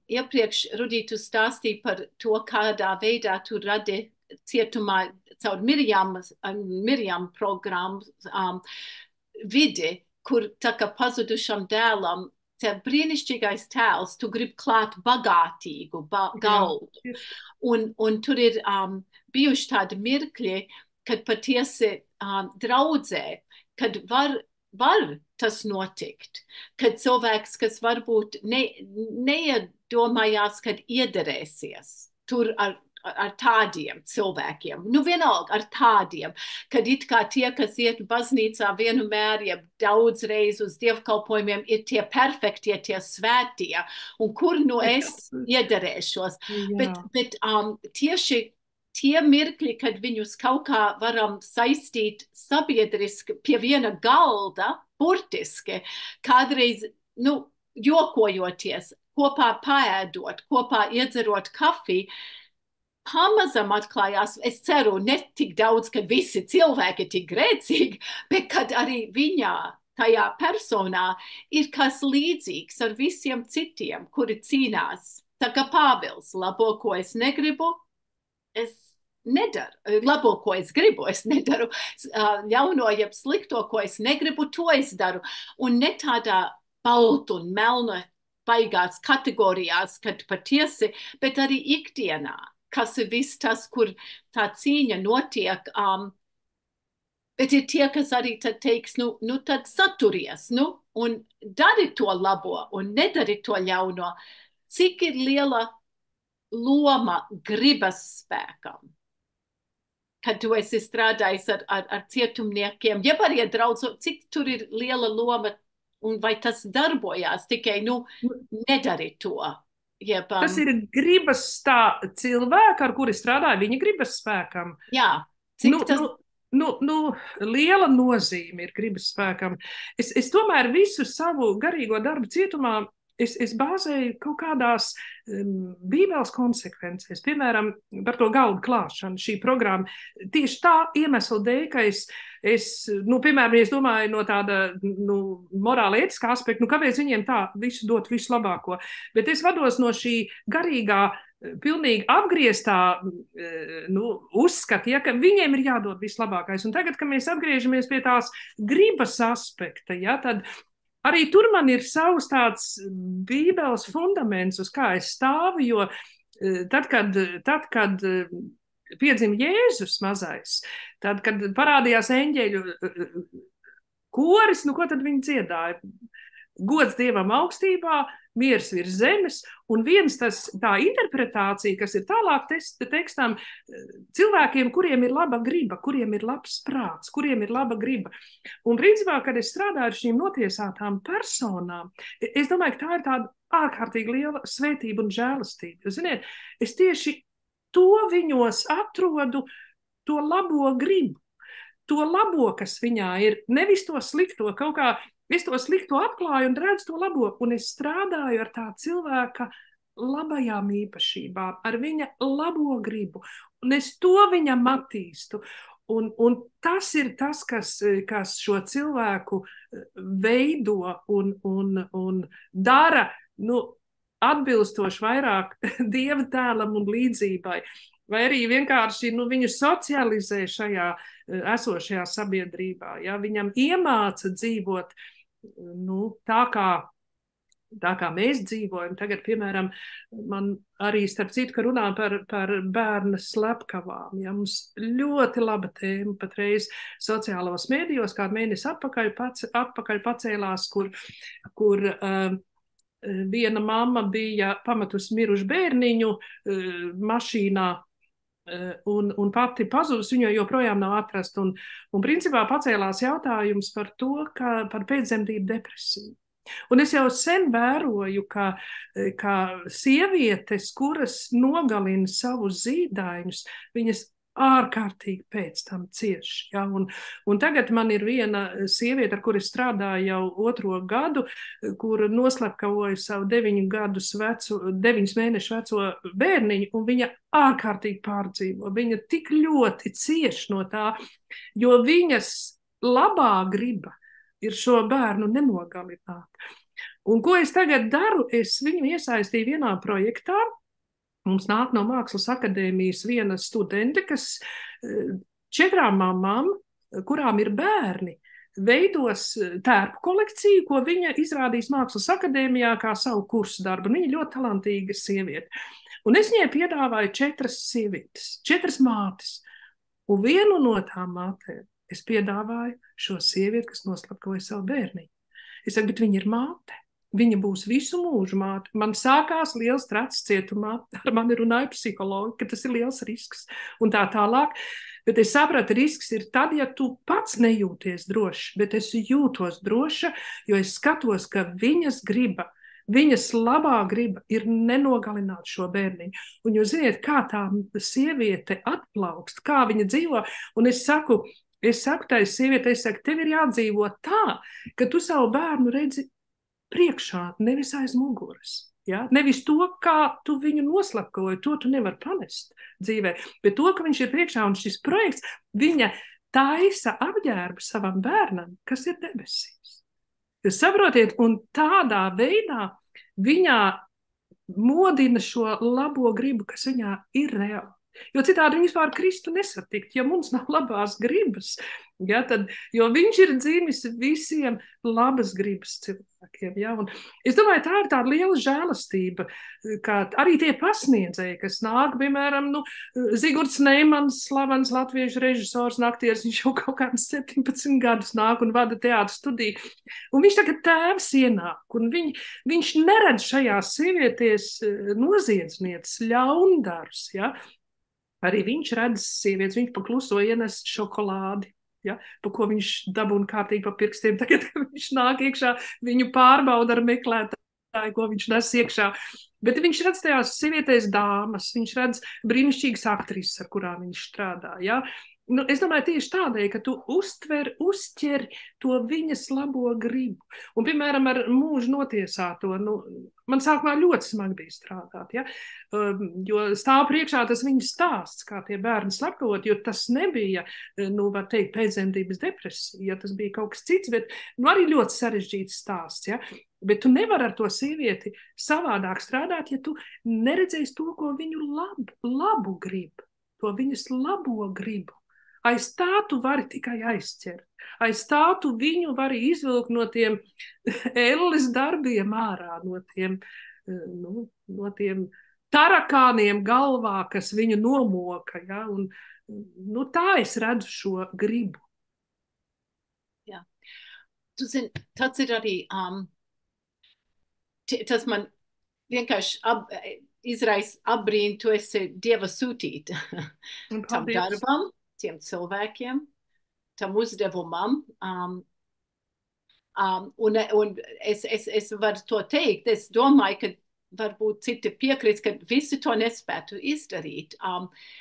iepriekš Rudītu stāstīja par to, kādā veidā tu radi cietumā caur Mirjam programmu vidi, kur tā kā pazudušam dēlam tev brīnišķīgais tēls, tu gribi klāt bagātīgu galdu. Un tur ir bijuši tādi mirkļi, kad patiesi draudzē, kad var tas notikt, kad cilvēks, kas varbūt neiedomājās, kad iederēsies tur ar ar tādiem cilvēkiem. Nu, vienalga ar tādiem, kad it kā tie, kas iet baznīcā vienmēr, ja daudz reiz uz dievkalpojumiem, ir tie perfektie, tie svētie, un kur nu es iederēšos. Bet tieši tie mirkļi, kad viņus kaut kā varam saistīt sabiedriski pie viena galda, burtiski, kādreiz, nu, jokojoties, kopā paēdot, kopā iedzerot kafiju, pamazam atklājās, es ceru, ne tik daudz, ka visi cilvēki ir tik grēcīgi, bet kad arī viņā, tajā personā, ir kas līdzīgs ar visiem citiem, kuri cīnās. Tā kā Pāvils, labo, ko es negribu, es nedaru. Labo, ko es gribu, es nedaru. Ļauno, jeb slikto, ko es negribu, to es daru. Un ne tādā baltu un melna baigās kategorijās, kad patiesi, bet arī ikdienā, kas ir viss tas, kur tā cīņa notiek, bet ir tie, kas arī tad teiks, nu tad saturies, un dari to labo, un nedari to ļauno. Cik ir liela loma gribas spēkam? Kad tu esi strādājis ar cietumniekiem, jeb arī ar draudzu, cik tur ir liela loma, un vai tas darbojās, tikai, nedari to. Jeb, Tas ir gribas tā cilvēka, ar kuri strādāja, viņa gribas spēkam. Jā, cik tas... Liela nozīme ir gribas spēkam. Es tomēr visu savu garīgo darbu cietumā es bāzēju kaut kādās bībeles konsekvencēs, piemēram, par to galdu klāšanu, šī programma. Tieši tā iemesla dēļ, ka piemēram, es domāju no tāda, morāla ētiskā aspekta, kāpēc viņiem tā visu dot visu labāko. Bet es vados no šī garīgā, pilnīgi apgrieztā uzskata, ka viņiem ir jādod vislabākais. Un tagad, kad mēs atgriežamies pie tās gribas aspekta, tad arī tur man ir savs tāds bībeles fundaments, uz kā es stāvu, jo tad, kad piedzima Jēzus mazais, tad, kad parādījās eņģeļu koris, ko tad viņi dziedāja? Gods Dievam augstībā, miers virs zemes, un tā interpretācija, kas ir tālāk tekstam, cilvēkiem, kuriem ir laba griba, kuriem ir labs prāts, kuriem ir laba griba. Un principā, kad es strādāju ar šīm notiesātām personām, es domāju, ka tā ir tāda ārkārtīgi liela svētība un žēlastība. Jūs ziniet, es tieši to viņos atrodu, to labo gribu, to labo, kas viņā ir, nevis to slikto, kaut kā es to slikto atklāju un redzu to labo, un es strādāju ar tā cilvēka labajām īpašībām, ar viņa labo gribu, un es to viņam attīstu. Un tas ir tas, kas šo cilvēku veido un dara, atbilstoši vairāk Dieva tēlam un līdzībai. Vai arī vienkārši viņu socializē šajā esošajā sabiedrībā. Ja? Viņam iemāca dzīvot tā kā mēs dzīvojam. Tagad, piemēram, man arī starp citu, ka runā par bērna slepkavām. Ja? Mums ļoti laba tēma patreiz sociālos mēdījos, kādu mēnesi atpakaļ pacēlās, kur viena mamma bija pametusi mirušu bērniņu mašīnā, un pati pazudus, viņa joprojām nav atrasta. Un principā pacēlās jautājums par to, par pēcdzemdību depresiju. Un es jau sen vēroju, ka sievietes, kuras nogalina savus zīdaiņus, viņas ārkārtīgi pēc tam cieši. Ja? Un tagad man ir viena sieviete, ar kuru strādāju jau 2. gadu, kur noslepkavoja savu 9 mēnešu veco bērniņu, un viņa ārkārtīgi pārdzīvo. Viņa tik ļoti cieš no tā, jo viņas labā griba ir šo bērnu nenogalināt. Un ko es tagad daru? Es viņu iesaistīju vienā projektā. Mums nāk no Mākslas akadēmijas viena studente, kas 4 mamām, kurām ir bērni, veidos tērpu kolekciju, ko viņa izrādīs Mākslas akadēmijā kā savu kursu darbu. Viņa ļoti talantīga sieviete. Un es viņai piedāvāju 4 sievietes, 4 mātes. Un vienu no tām mātēm es piedāvāju šo sievieti, kas noslepkavoja savu bērniņu. Es saku, bet viņa ir māte. viņa būs visu mūžu māte. Man sākās liels tracis cietumā, ar mani runāja psihologi, ka tas ir liels risks un tā tālāk. Bet es sapratu, risks ir tad, ja tu pats nejūties droši, bet es jūtos droša, jo es skatos, ka viņas labā griba ir nenogalināt šo bērniņu. Un jūs ziniet, kā tā sieviete atplaukst, kā viņa dzīvo, un es saku tai sievietei, tev ir jādzīvo tā, ka tu savu bērnu redzi priekšā, nevis aiz muguras. Ja? Nevis to, kā tu viņu noslapkoji, to tu nevar pamest dzīvē, bet to, ka viņš ir priekšā, un šis projekts, viņa taisa apģērbu savam bērnam, kas ir debesīs. Jūs saprotiet, un tādā veidā viņā modina šo labo gribu, kas viņā ir reāli. Jo citādi viņi vispār Kristu nesatikt, ja mums nav labās gribas. Ja, tad, jo viņš ir dzimis visiem labas gribas cilvēkiem. Ja, un es domāju, tā ir tāda liela žēlastība, kā arī tie pasniedzēji, kas nāk, piemēram, Zigorts Neimans, slavens latviešu režisors, aktieris, viņš jau kaut kādus 17 gadus nāk un vada teātra studiju. Un viņš tagad tēvs ienāk, un viņš neredz šajās sievietēs noziedznieces ļaundarus, ja. Arī viņš redz sievietes, viņš pakluso ienes šokolādi, ja, pa ko viņš dabūna kārtīgi pa pirkstiem. Tagad, kad viņš nāk iekšā, viņu pārbauda ar meklētāju, ko viņš nes iekšā. Bet viņš redz tajās sievietēs dāmas, viņš redz brīnišķīgas aktrises, ar kurām viņš strādā. Ja. Es domāju, tieši tādēļ, ka tu uzķer to viņas labo gribu. Un, piemēram, ar mūžu notiesāto, man sākumā ļoti smagi bija strādāt, ja? Jo stāv priekšā tas viņas stāsts, kā tie bērni slepkavot, jo tas nebija, var teikt, pēcdzemdības depresija, ja tas bija kaut kas cits, bet arī ļoti sarežģīts stāsts, ja? Bet tu nevari ar to sievieti savādāk strādāt, ja tu neredzēsi to, ko viņu labu grib, to viņas labo gribu. Aiz tā tu vari tikai aizķert. Aiz tā tu viņu vari izvilkt no tiem elles darbiem ārā, no tiem tarakāniem galvā, kas viņu nomoka. Ja? Un, tā es redzu šo gribu. Jā. Tu zini, tāds ir arī, tas man vienkārši izraisa apbrīnu, tu esi Dieva sūtīta tam darbam. Tiem cilvēkiem, tam uzdevumam. Un es varu to teikt. Es domāju, ka varbūt citi piekrīt, ka visi to nespētu izdarīt.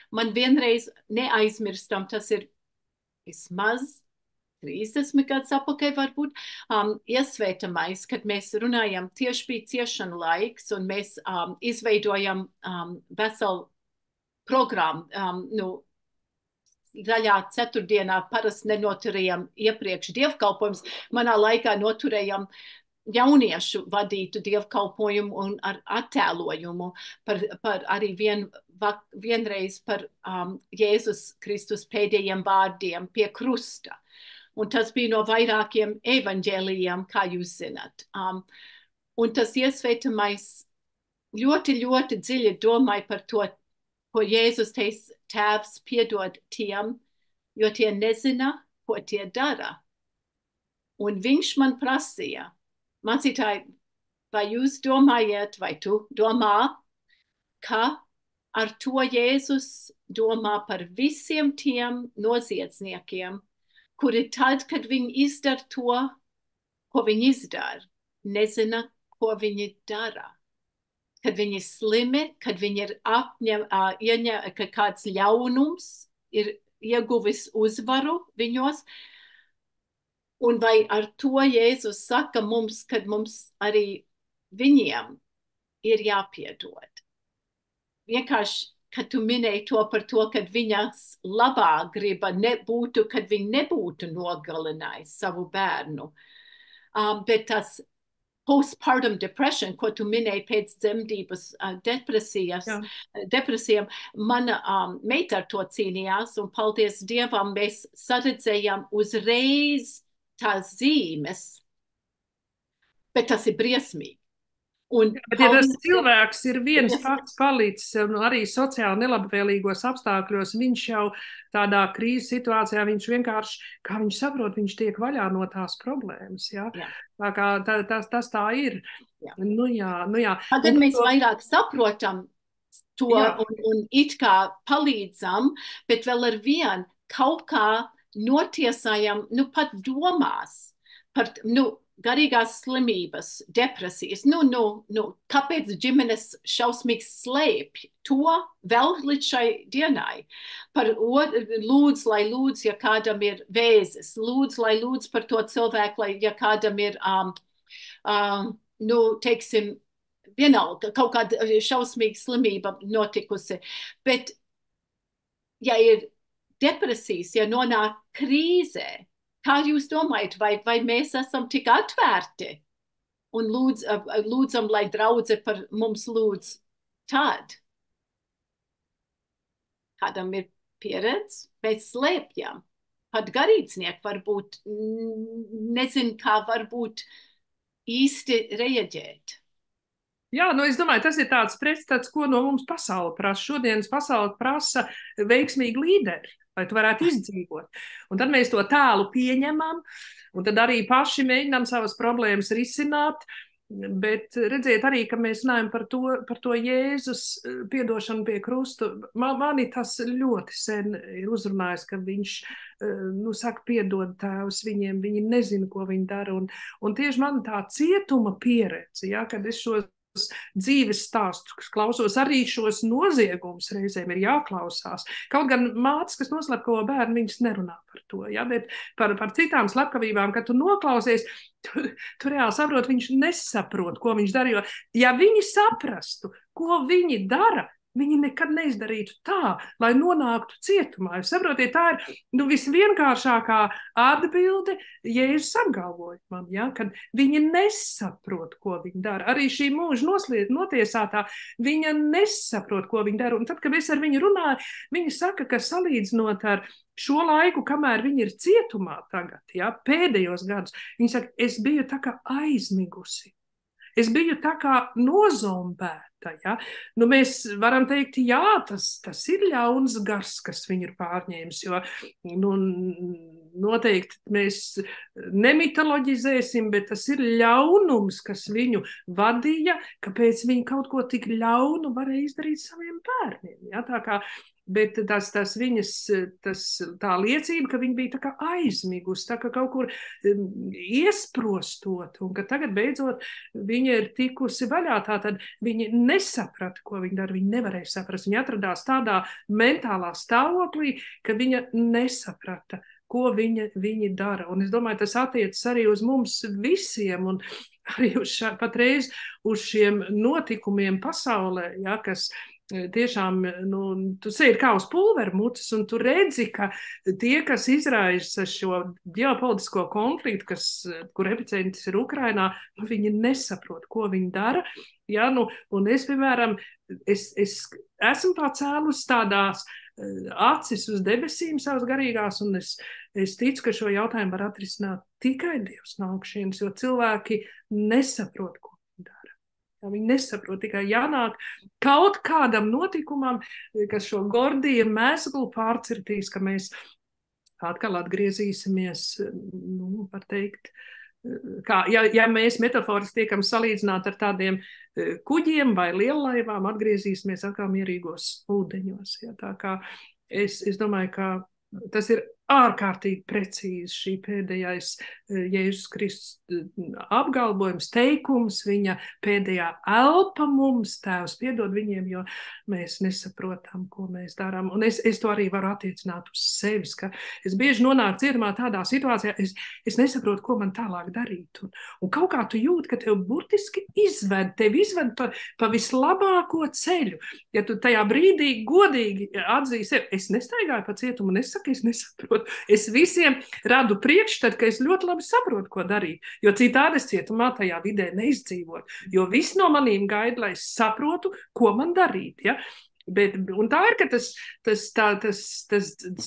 Man vienreiz neaizmirstam, tas ir vismaz 30 gadus atpakaļ varbūt, iesvētamais, kad mēs runājam, tieši bija ciešana laiks, un mēs izveidojam veselu programmu, Zaļā ceturtdienā parasti nenoturējam iepriekš dievkalpojums. Manā laikā noturējam jauniešu vadītu dievkalpojumu un ar attēlojumu par arī vienreiz par Jēzus Kristus pēdējiem vārdiem pie krusta. Un tas bija no vairākiem evaņģēlijiem, kā jūs zināt. Un tas iesvētamais ļoti, ļoti dziļi domāja par to, ko Jēzus teica, tēvs piedod tiem, jo tie nezina, ko tie dara. Un viņš man prasīja, mācītāji, vai jūs domājat, vai tu domā, ka ar to Jēzus domā par visiem tiem noziedzniekiem, kuri tad, kad viņi izdara to, ko viņi izdara, nezina, ko viņi dara. Kad viņi slimi, kad viņi ir ka kāds ļaunums ir ieguvis uzvaru viņos. Un vai ar to Jēzus saka mums, kad mums arī viņiem ir jāpiedod. Vienkārši, kad tu minēji to par to, kad viņas labā griba nebūtu, kad viņi nebūtu nogalinājis savu bērnu. Bet tas postpartum depression, ko tu minēji pēc dzemdības depresijām, mana meita ar to cīnījās, un paldies Dievam, mēs saredzējām uzreiz tās zīmes, bet tas ir briesmīgi. Bet, ja tas cilvēks ir viens pats palicis, arī sociāli nelabvēlīgos apstākļos, viņš jau tādā krīzes situācijā, viņš vienkārši, kā viņš saprot, viņš tiek vaļā no tās problēmas. Ja? Tā kā tas tā ir. Jā. Nu jā. Tagad mēs vairāk saprotam to un it kā palīdzam, bet vēl ar vienu kaut kā notiesājam, pat domās par, garīgās slimības, depresijas, kāpēc ģimenes šausmīgi slēpj to vēl līdz šai dienai. Lūdz, ja kādam ir vēzis, lai lūdz par to cilvēku, ja kādam ir, teiksim, vienalga, kaut kāda šausmīga slimība notikusi. Bet, ja ir depresijas, ja nonāk krīzē, kā jūs domājat, vai mēs esam tik atvērti un lūdzam, lai draudze par mums lūdz tad? Kādam ir pieredze, mēs slēpjam. Pat garīdznieki varbūt nezin, kā varbūt īsti reaģēt. Jā, es domāju, tas ir tāds pretstats, ko no mums pasaule prasa. Šodienas pasaule prasa veiksmīgi līderi, lai tu varētu izdzīvot. Un tad mēs to tēlu pieņemam, un tad arī paši mēģinām savas problēmas risināt, bet redziet arī, ka mēs runājam par to Jēzus piedošanu pie krustu. Mani tas ļoti sen ir uzrunājis, ka viņš, saka, piedod tēvs viņiem, viņi nezina, ko viņi dara, un tieši man tā cietuma pieredze, ja, kad es šos dzīves stāstus klausos, arī šos noziegumus reizēm ir jāklausās. Kaut gan mātes, kas noslepkavo bērnu, viņas nerunā par to, ja, bet par citām slepkavībām, kad tu noklausies, tu reāli saprot, viņš nesaprot, ko viņš dara, jo ja viņi saprastu, ko viņi dara, viņi nekad neizdarītu tā, lai nonāktu cietumā. Jūs saprotiet, tā ir visvienkāršākā atbilde Jēzus apgalvoja man, ja, kad viņi nesaprot, ko viņi dara. Arī šī mūža notiesātā, viņa nesaprot, ko viņi dara. Un tad, kad es ar viņu runāju, viņa saka, ka salīdzinot ar šo laiku, kamēr viņi ir cietumā tagad, ja, pēdējos gadus, viņa saka, es biju tā kā aizmigusi. Es biju tā kā nozombēta. Ja? Mēs varam teikt, jā, tas ir ļauns gars, kas viņu ir pārņēmis, jo noteikti mēs nemitoloģizēsim, bet tas ir ļaunums, kas viņu vadīja, kāpēc viņi kaut ko tik ļaunu varēja izdarīt saviem bērniem. Ja? Tā kā bet tas viņas, tā liecība, ka viņa bija tā kā aizmigus, tā kā kaut kur iesprostot, un ka tagad beidzot viņa ir tikusi vaļā, tātad viņa nesaprata, ko viņa dara, viņa nevarēja saprast, viņa atradās tādā mentālā stāvoklī, ka viņa nesaprata, ko viņi dara, un es domāju, tas attiecas arī uz mums visiem, un arī patreiz uz šiem notikumiem pasaulē, ja, kas tiešām, tu sēdi kā uz pulveru mucas, un tu redzi, ka tie, kas izraisa šo ģeopolitisko konfliktu, kur epicentrs ir Ukrainā, viņi nesaprot, ko viņi dara. Ja, un es, piemēram, es esmu pacēlus tādās acis uz debesīm savas garīgās, un es ticu, ka šo jautājumu var atrisināt tikai Dievs no augšienes, jo cilvēki nesaprot, ko viņi dara. Ja, viņi nesaprot, tikai jānāk kaut kādam notikumam, kas šo Gordija mezglu pārcirtīs, ka mēs atkal atgriezīsimies, var teikt, kā, ja mēs metaforiski tiekam salīdzināt ar tādiem kuģiem vai liellaivām, atgriezīsimies atkal mierīgos ūdeņos. Ja, tā kā es domāju, ka tas ir ārkārtīgi precīzi šī pēdējais Jēzus Kristus apgalvojums, teikums, viņa pēdējā elpa mums, Tēvs piedod viņiem, jo mēs nesaprotam, ko mēs darām. Un es to arī varu attiecināt uz sevis, ka es bieži nonāku cietumā tādā situācijā, es nesaprotu, ko man tālāk darīt. Un kaut kā tu jūti, ka tev burtiski tevi izved pa vislabāko ceļu. Ja tu tajā brīdī godīgi atzīsi sevi, es nestaigāju pa cietumu un es saku, es nesaprotu. Es visiem radu priekšstatu, ka es ļoti labi saprotu, ko darīt, jo citādi es cietumā tajā vidē neizdzīvotu, jo viss no manīm gaida, lai es saprotu, ko man darīt. Ja? Un tā ir, ka tas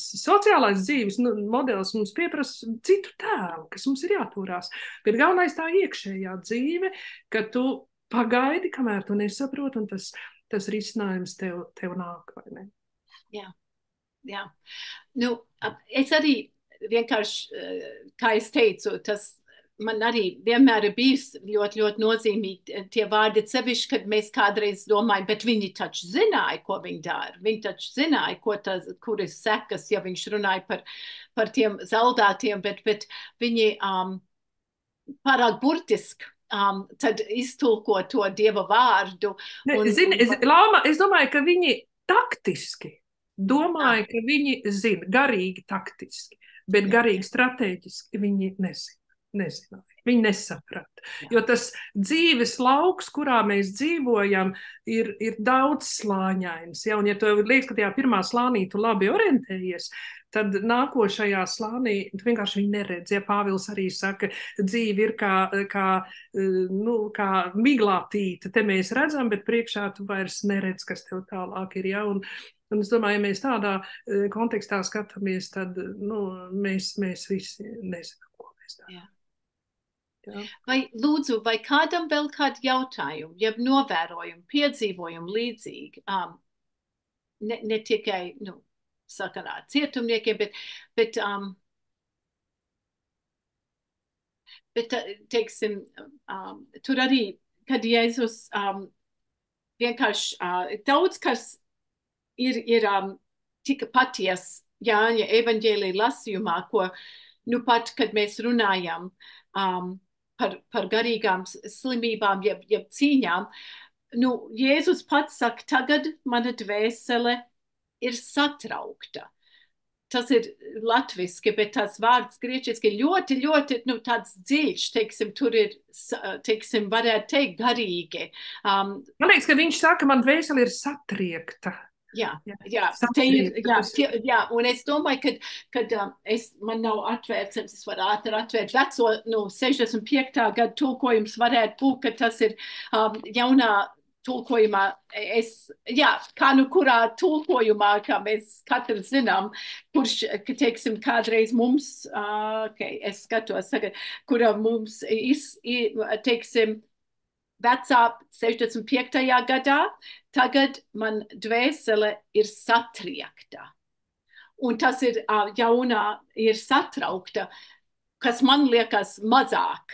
sociālais dzīves modelis mums pieprasa citu tēlu, kas mums ir jāturās. Bet galvenais tā iekšējā dzīve, ka tu pagaidi, kamēr tu nesaproti, un tas risinājums tev nāk, vai ne? Jā. Nu, es arī vienkārši, kā es teicu, tas man arī vienmēr ir bijis ļoti, ļoti nozīmīgi tie vārdi, sevišķi, kad mēs kādreiz domājam, bet viņi taču zināja, ko viņi dara. Viņi taču zināja, kur ir sekas, ja viņš runāja par tiem zaudātiem, bet viņi pārāk burtiski tad iztulko to Dieva vārdu. Lāma, es domāju, ka viņi taktiski domāja, ka viņi zina, garīgi taktiski, bet garīgi strateģiski viņi nezināja. Viņi nesaprata. Jo tas dzīves lauks, kurā mēs dzīvojam, ir daudz slāņains. Ja? Un ja tu liekas, ka tajā pirmā slānī tu labi orientējies, tad nākošajā slānī tu vienkārši viņu neredz. Ja Pāvils arī saka, dzīve ir kā miglātīte, te mēs redzam, bet priekšā tu vairs neredz, kas tev tālāk ir. Ja? Un es domāju, ja mēs tādā kontekstā skatāmies, tad mēs visi nezinām, ko mēs darām. Jā. Lūdzu, vai kādam vēl kādu jautājumu, jeb novērojumu, piedzīvojumu līdzīgi, ne tikai, sakarā cietumniekiem, bet teiksim, tur arī, kad Jēzus vienkārši daudz, kas ir tika paties Jāņa evaņģēlija lasījumā, ko, pat, kad mēs runājam, par garīgām slimībām, jeb cīņām. Jēzus pats saka, tagad mana dvēsele ir satraukta. Tas ir latviski, bet tas vārds grieķiski ļoti, ļoti tāds dziļš, teiksim, tur ir, teiksim, varētu teikt garīgi. Man liekas, ka viņš saka, man dvēsele ir satriekta. Jā, un es domāju, kad man nav atvērts, es varu ātri atvērt veco, 65. gada tulkojums varētu būt, ka tas ir jaunā tulkojumā, kā kurā tulkojumā, kā mēs katrs zinām, kurš, teiksim, kādreiz mums, es skatos, kura mums teiksim, vecā 65. gadā, tagad man dvēsele ir satriekta. Un tas ir jaunā, ir satraukta, kas man liekas mazāk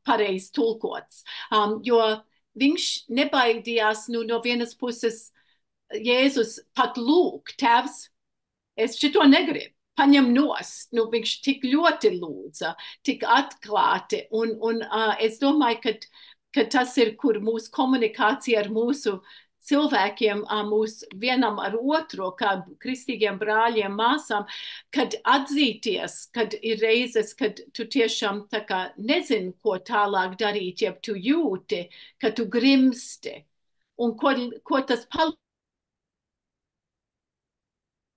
pareizi tulkots. Jo viņš nebaidījās no vienas puses Jēzus pat lūk, tēvs, es šito negribu. Paņem nost, viņš tik ļoti lūdza, tik atklāti. Un es domāju, ka tas ir, kur mūsu komunikācija ar mūsu cilvēkiem, mūsu vienam ar otru, kā kristīgiem brāļiem, māsām, kad atzīties, kad ir reizes, kad tu tiešām tā kā nezini, ko tālāk darīt, ja tu jūti, ka tu grimsti, un ko tas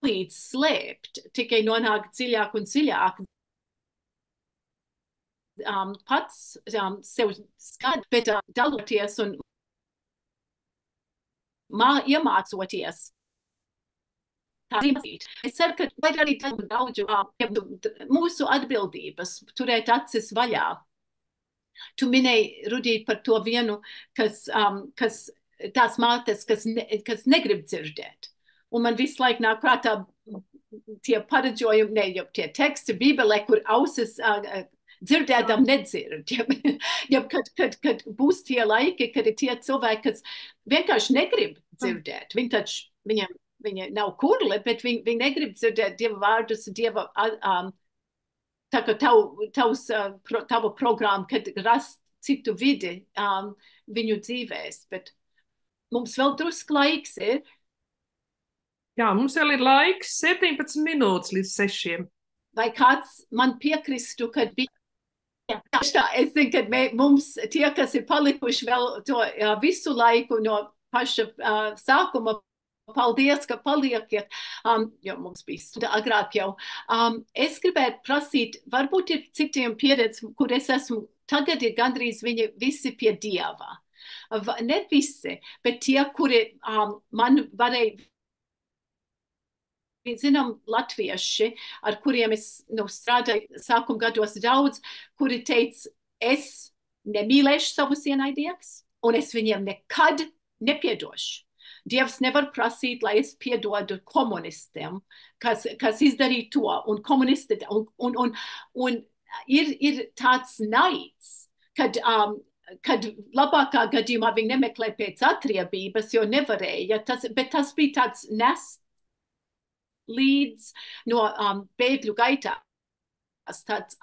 palīdz slēpt, tikai nonāk dziļāk un dziļāk. Pats sev skat, bet daloties un iemācoties. Es ceru, ka vajag arī daudz mūsu atbildības turēt acis vaļā. Tu minēji, Rudīt, par to vienu, kas tās mātes, kas negrib dzirdēt. Un man visu laiku nāk prātā tie pareģojumi, tie teksti Bībelē, kur ausis dzirdēdam nedzird. Kad būs tie laiki, kad ir tie cilvēki, kas vienkārši negrib dzirdēt. Viņi nav kurli, bet viņi negrib dzirdēt Dieva vārdus, Dieva, tā kā tava programma, kad rast citu vidi viņu dzīvēs. Bet mums vēl drusku laiks ir. Jā, mums vēl ir laiks 17 minūtes līdz 6. Vai kāds man piekristu, kad bija? Es zinu, ka mums tie, kas ir palikuši vēl to visu laiku no paša sākuma, paldies, ka paliekiet, jo mums bija stunda agrāk jau. Es gribētu prasīt, varbūt ir citiem pieredzi, kur es esmu, tagad ir gandrīz viņi visi pie Dieva. Ne visi, bet tie, kuri man varēja, zinām, latvieši, ar kuriem es strādāju sākuma gados daudz, kuri teica, es nemīlēšu savus ienaidniekus, un es viņiem nekad nepiedošu. Dievs nevar prasīt, lai es piedodu komunistiem, kas izdarīja to, un komunisti, un ir tāds naids, kad labākā gadījumā viņi nemeklē pēc atriebības, jo nevarēja, bet tas bija tāds nest līdz no bēgļu gaitās, tāds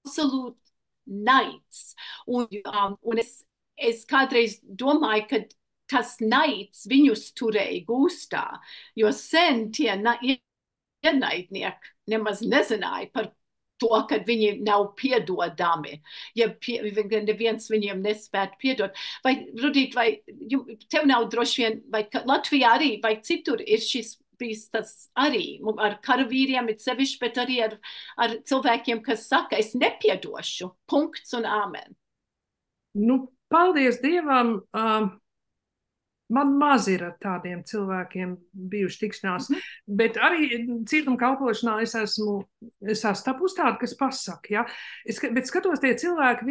absolūti naids. Un es kādreiz domāju, ka tas naids viņus turēja gūstā, jo sen tie ienaidnieki nemaz nezināja par to, ka viņi nav piedodami, ja neviens viņiem nespētu piedot. Vai, Rudīt, vai tev nav droši vien, vai Latvijā arī, vai citur ir šis bijis tas arī ar karavīriem, it sevišķi, bet arī ar cilvēkiem, kas saka, es nepiedošu, punkts un āmen. Nu, paldies Dievam, man maz ir ar tādiem cilvēkiem bijuši tikšanās, bet arī cietuma kalpošanā es esmu tapus tādu, kas pasaka, ja? Bet skatos, tie cilvēki,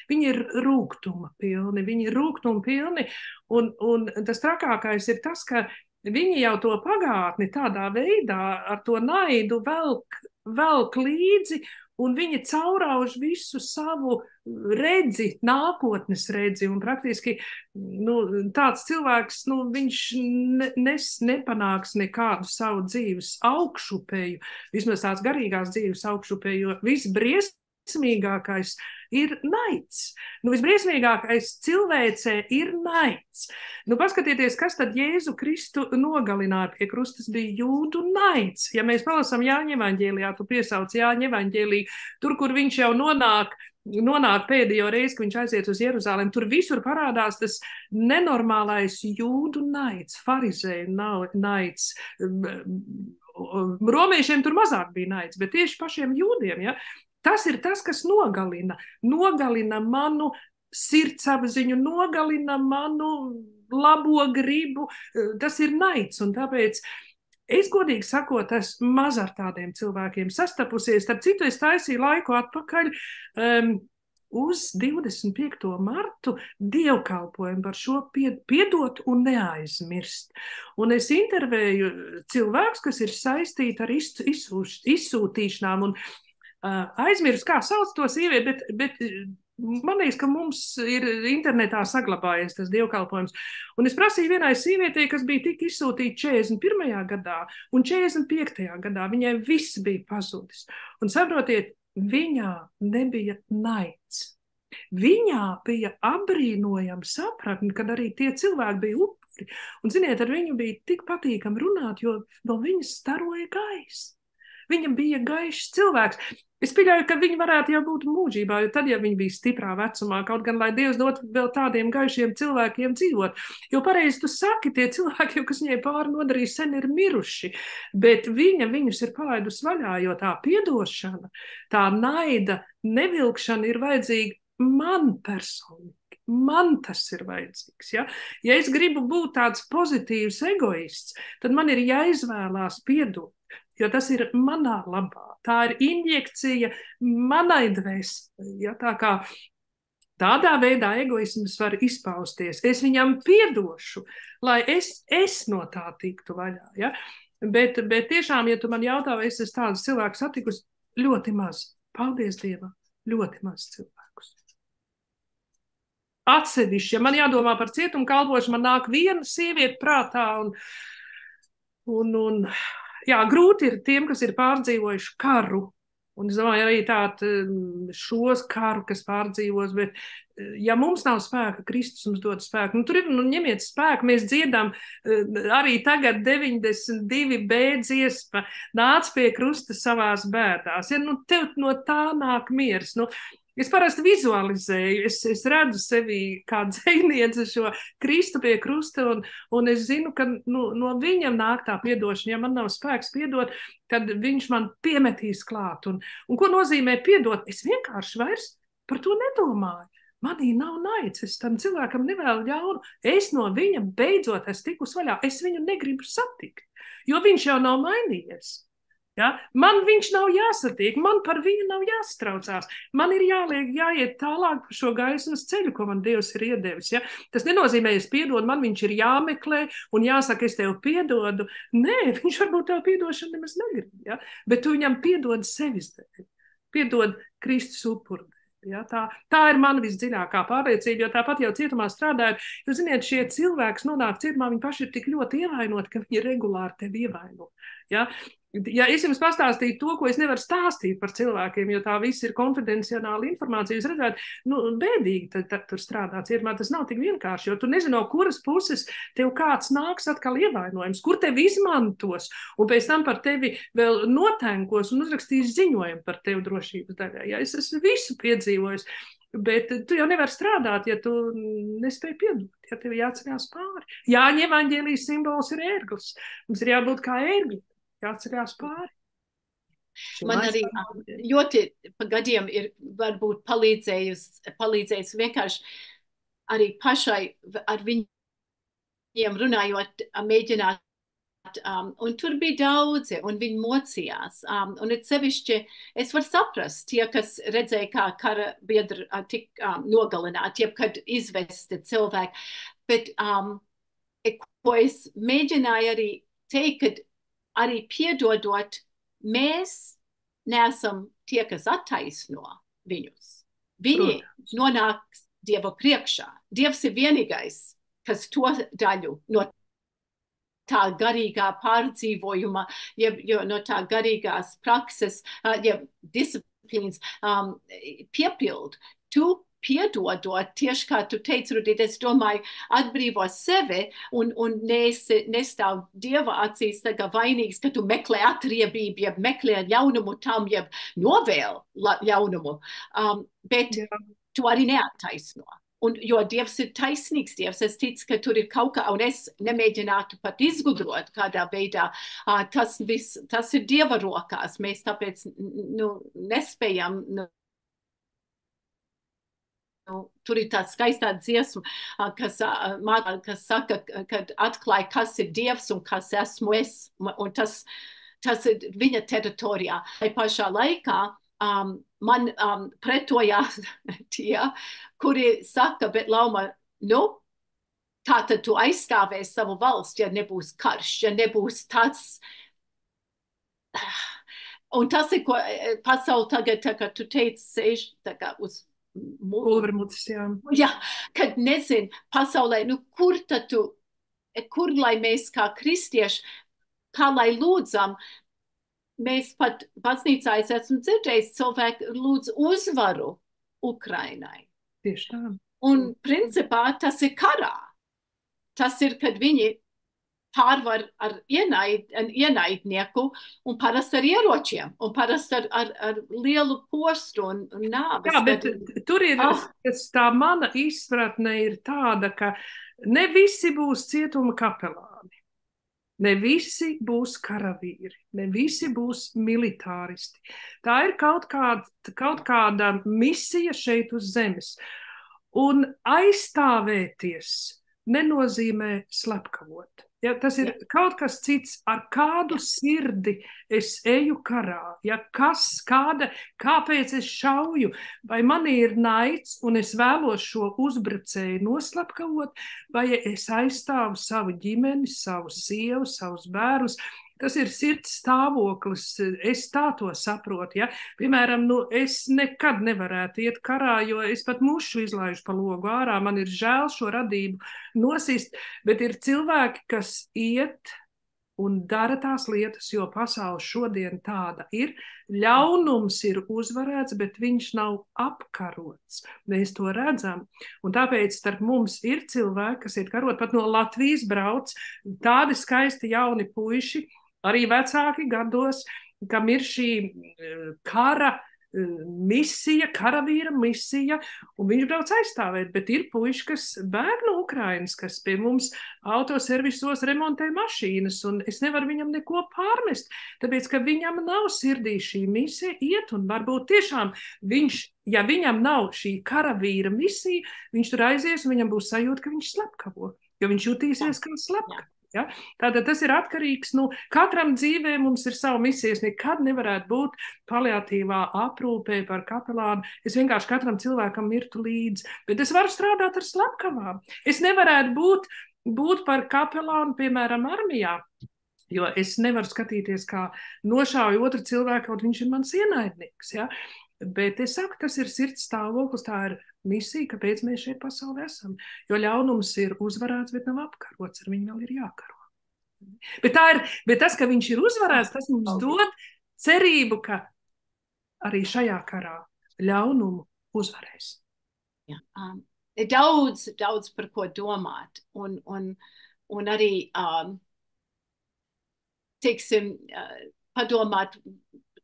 viņi ir rūgtuma pilni, un tas trakākais ir tas, ka viņi jau to pagātni tādā veidā ar to naidu velk līdzi, un viņi caurauž visu savu redzi, nākotnes redzi, un praktiski tāds cilvēks, viņš nepanāks nekādu savu dzīves augšupeju, vismaz tās garīgās dzīves augšupeju, jo visbriesmīgākais ir naids. Visbriesmīgākais cilvēcē ir naids. Paskatieties, kas tad Jēzu Kristu nogalināja pie krusta, tas bija jūdu naids. Ja mēs palasām Jāņa evaņģēlijā, tu piesauc Jāņa evaņģēliju, tur, kur viņš jau nonāk pēdējo reizi, ka viņš aiziet uz Jeruzalem, tur visur parādās tas nenormālais jūdu naids, farizēju naids. Romiešiem tur mazāk bija naids, bet tieši pašiem jūdiem, ja? Tas ir tas, kas nogalina manu sirdsapziņu, nogalina manu labo gribu, tas ir naids, un tāpēc es godīgi sakot, esmu maz ar tādiem cilvēkiem sastapusies. Starp citu, es taisīju laiku atpakaļ uz 25. martu dievkalpojumu par šo piedot un neaizmirst. Un es intervēju cilvēkus, kas ir saistīti ar izsūtīšanām, un aizmirst, kā sauc to sievieti, bet man liekas, ka mums ir internetā saglabājies tas dievkalpojums. Un es prasīju vienai sievietei, kas bija tik izsūtīta 41. gadā un 45. gadā, viņai viss bija pazudis. Un saprotiet, viņā nebija naids. Viņā bija apbrīnojama sapratne, kad arī tie cilvēki bija upuri. Un, ziniet, ar viņu bija tik patīkami runāt, jo no viņas staroja gaisa. Viņam bija gaišs cilvēks. Es pieļauju, ka viņi varētu jau būt mūžībā, jo tad, ja viņi bija stiprā vecumā, kaut gan, lai Dievs dot vēl tādiem gaišiem cilvēkiem dzīvot. Jo pareizi tu saki, tie cilvēki, kas viņai pāri nodarīja, sen ir miruši, bet viņus ir palaidus vaļā, jo tā piedošana, tā naida nevilkšana ir vajadzīga man personīgi. Man tas ir vajadzīgs. Ja? Ja es gribu būt tāds pozitīvs egoists, tad man ir jāizvēlās piedot. Jo tas ir manā labā. Tā ir injekcija manai dvēselē. Ja? Tā kā tādā veidā egoisms var izpausties. Es viņam piedošu, lai es no tā tiktu vaļā. Ja? Bet tiešām, ja tu man jautā, vai es esmu tādus cilvēkus satikusi, ļoti maz. Paldies Dievam, ļoti maz cilvēkus. Atsevišķi, ja man jādomā par cietumu kalpošanu, man nāk viena sieviete prātā un jā, grūti ir tiem, kas ir pārdzīvojuši karu. Un es domāju, arī tādu šos karu, kas pārdzīvos, bet ja mums nav spēka, Kristus mums dod spēku. Tur ir, ņemiet spēku, mēs dziedam arī tagad 92B dziesma, nāc pie krusta savās bēdās. Ja, tev no tā nāk miers. Es parasti vizualizēju, es redzu sevi kā dzejniece šo Kristu pie krusta, un es zinu, ka no viņam nāk tā piedošana. Ja man nav spēks piedot, tad viņš man piemetīs klāt. Un ko nozīmē piedot? Es vienkārši vairs par to nedomāju. Manī nav naids, es tam cilvēkam nevēlu ļaunu. Es no viņa beidzot esmu tikus vaļā. Es viņu negribu satikt, jo viņš jau nav mainījies. Ja? Man viņš nav jāsatiek, man par viņu nav jāstraucās. Man ir jāiet tālāk par šo gaismas ceļu, ko man Dievs ir iedevis. Ja? Tas nenozīmē, es piedodu, man viņš ir jāmeklē un jāsaka, es tev piedodu. Nē, viņš varbūt tev piedošanu nemaz negrib. Ja? Bet tu viņam piedod sevis dēļ. Piedod Kristus upuru. Ja, tā ir mana visdziļākā pārliecība, jo tāpat jau cietumā strādājot, jo, ziniet, šie cilvēki nonāk cietumā, viņi paši ir tik ļoti ievainoti, ka viņi regulāri tevi ievaino. Ja? Ja es jums pastāstītu to, ko es nevaru stāstīt par cilvēkiem, jo tā viss ir konfidenciāla informācija, jūs redzētu, bēdīgi tad tur strādāt cietumā, tas nav tik vienkārši, jo tu nezini, no kuras puses tev kāds nāks atkal ievainojums, kur tevi izmantos, un pēc tam par tevi vēl notenkos un uzrakstīs ziņojumu par tevi drošības daļā. Ja, es esmu visu piedzīvojis, bet tu jau nevari strādāt, ja tu nespēji piedot, ja tev jāceļās pāri. Jāņa evaņģēlijas simbols ir ērglis, mums ir jābūt kā ērgļi. Jāceļās pāri. Man arī ļoti pa gadiem ir varbūt palīdzējis vienkārši arī pašai ar viņiem runājot, mēģināt, un tur bija daudzi, un viņi mocījās. Un sevišķi es varu saprast tie, kas redzēja, kā kara biedri tik nogalināti, jebkad izvesti cilvēki. Bet ko es mēģināju arī teikt, kad arī piedodot, mēs neesam tie, kas attaisno viņus. Viņi nonāk Dieva priekšā. Dievs ir vienīgais, kas to daļu no tā garīgā pārdzīvojuma, no tā garīgās prakses, disciplīnas piepild. Tu piedodot, tieši kā tu teici, Rudīt, es domāju, atbrīvo sevi un nestāv Dieva acīs tagad vainīgs, ka tu meklē atriebību, jeb meklē ļaunumu tam, jeb novēl ļaunumu, bet tu arī neattaisno. Jo Dievs ir taisnīgs Dievs, es ticu, ka tur ir kaut kā, un es nemēģinātu pat izgudrot kādā veidā, tas ir Dieva rokās, mēs tāpēc nespējam. Tur ir tāds skaistā dziesma, kas saka, kad atklāja, kas ir Dievs un kas esmu es, un tas ir viņa teritorijā. Lai pašā laikā man pretojās tie, kuri saka, bet Lauma, kā tad tu aizstāvēsi savu valsti, ja nebūs karš, ja nebūs tas. Un tas ir, ko pasauli tagad, tā kā tu teici, sēž tā kā uz Pulvermucis, jā. Jā, kad nezin pasaulē, kur lai mēs kā kristieši, kā lai lūdzam, mēs pat baznīcā es esmu dzirdējis, cilvēki lūdz uzvaru Ukrainai. Tieši tā. Un principā tas ir karā. Tas ir, kad viņi pārvar ar ienaidnieku un parasti ar ieročiem un parasti ar lielu postu un nāves. Jā, bet tur ir, tā mana izpratne ir tāda, ka ne visi būs cietuma kapelāni, ne visi būs karavīri, ne visi būs militāristi. Tā ir kaut kāda misija šeit uz zemes. Un aizstāvēties nenozīmē slepkavot. Ja, tas ir kaut kas cits, ar kādu sirdi es eju karā, ja, kāpēc es šauju, vai man ir naids un es vēlos šo uzbrucēju noslepkavot, vai es aizstāvu savu ģimeni, savu sievu, savus bērnus. Tas ir sirds stāvoklis, es tā to saprotu. Ja? Piemēram, es nekad nevarētu iet karā, jo es pat mušu izlaižu pa logu ārā, man ir žēl šo radību nosist, bet ir cilvēki, kas iet un dara tās lietas, jo pasaule šodien tāda ir. Ļaunums ir uzvarēts, bet viņš nav apkarots. Mēs to redzam. Un tāpēc starp mums ir cilvēki, kas ir karot, pat no Latvijas brauc, tādi skaisti jauni puiši, arī vecāki gados, kam ir šī kara misija, karavīra misija, un viņš brauc aizstāvēt, bet ir puiši, kas bēg no Ukrainas, kas pie mums autoservisos remontē mašīnas, un es nevaru viņam neko pārmest, tāpēc, ka viņam nav sirdī šī misija iet, un varbūt tiešām ja viņam nav šī karavīra misija, viņš tur aizies, un viņam būs sajūta, ka viņš slepkavo, jo viņš jutīsies kā slepkavs. Ja? Tātad tas ir atkarīgs, katram dzīvē mums ir sava misija. Es nekad nevarētu būt paliatīvā aprūpē par kapelānu. Es vienkārši katram cilvēkam mirtu līdzi, bet es varu strādāt ar slepkavām. Es nevarētu būt par kapelānu, piemēram, armijā, jo es nevaru skatīties, kā nošauju otru cilvēku, kaut viņš ir mans ienaidnieks. Ja? Bet es saku, tas ir sirds stāvoklis, tā ir misija, kāpēc mēs šeit pasaulē esam. Jo ļaunums ir uzvarēts, bet nav apkarots, ar viņu vēl ir jākaro. Bet tas, ka viņš ir uzvarēts, tas mums dod cerību, ka arī šajā karā ļaunumu uzvarēs. Ja, daudz par ko domāt. Un arī, teiksim, padomāt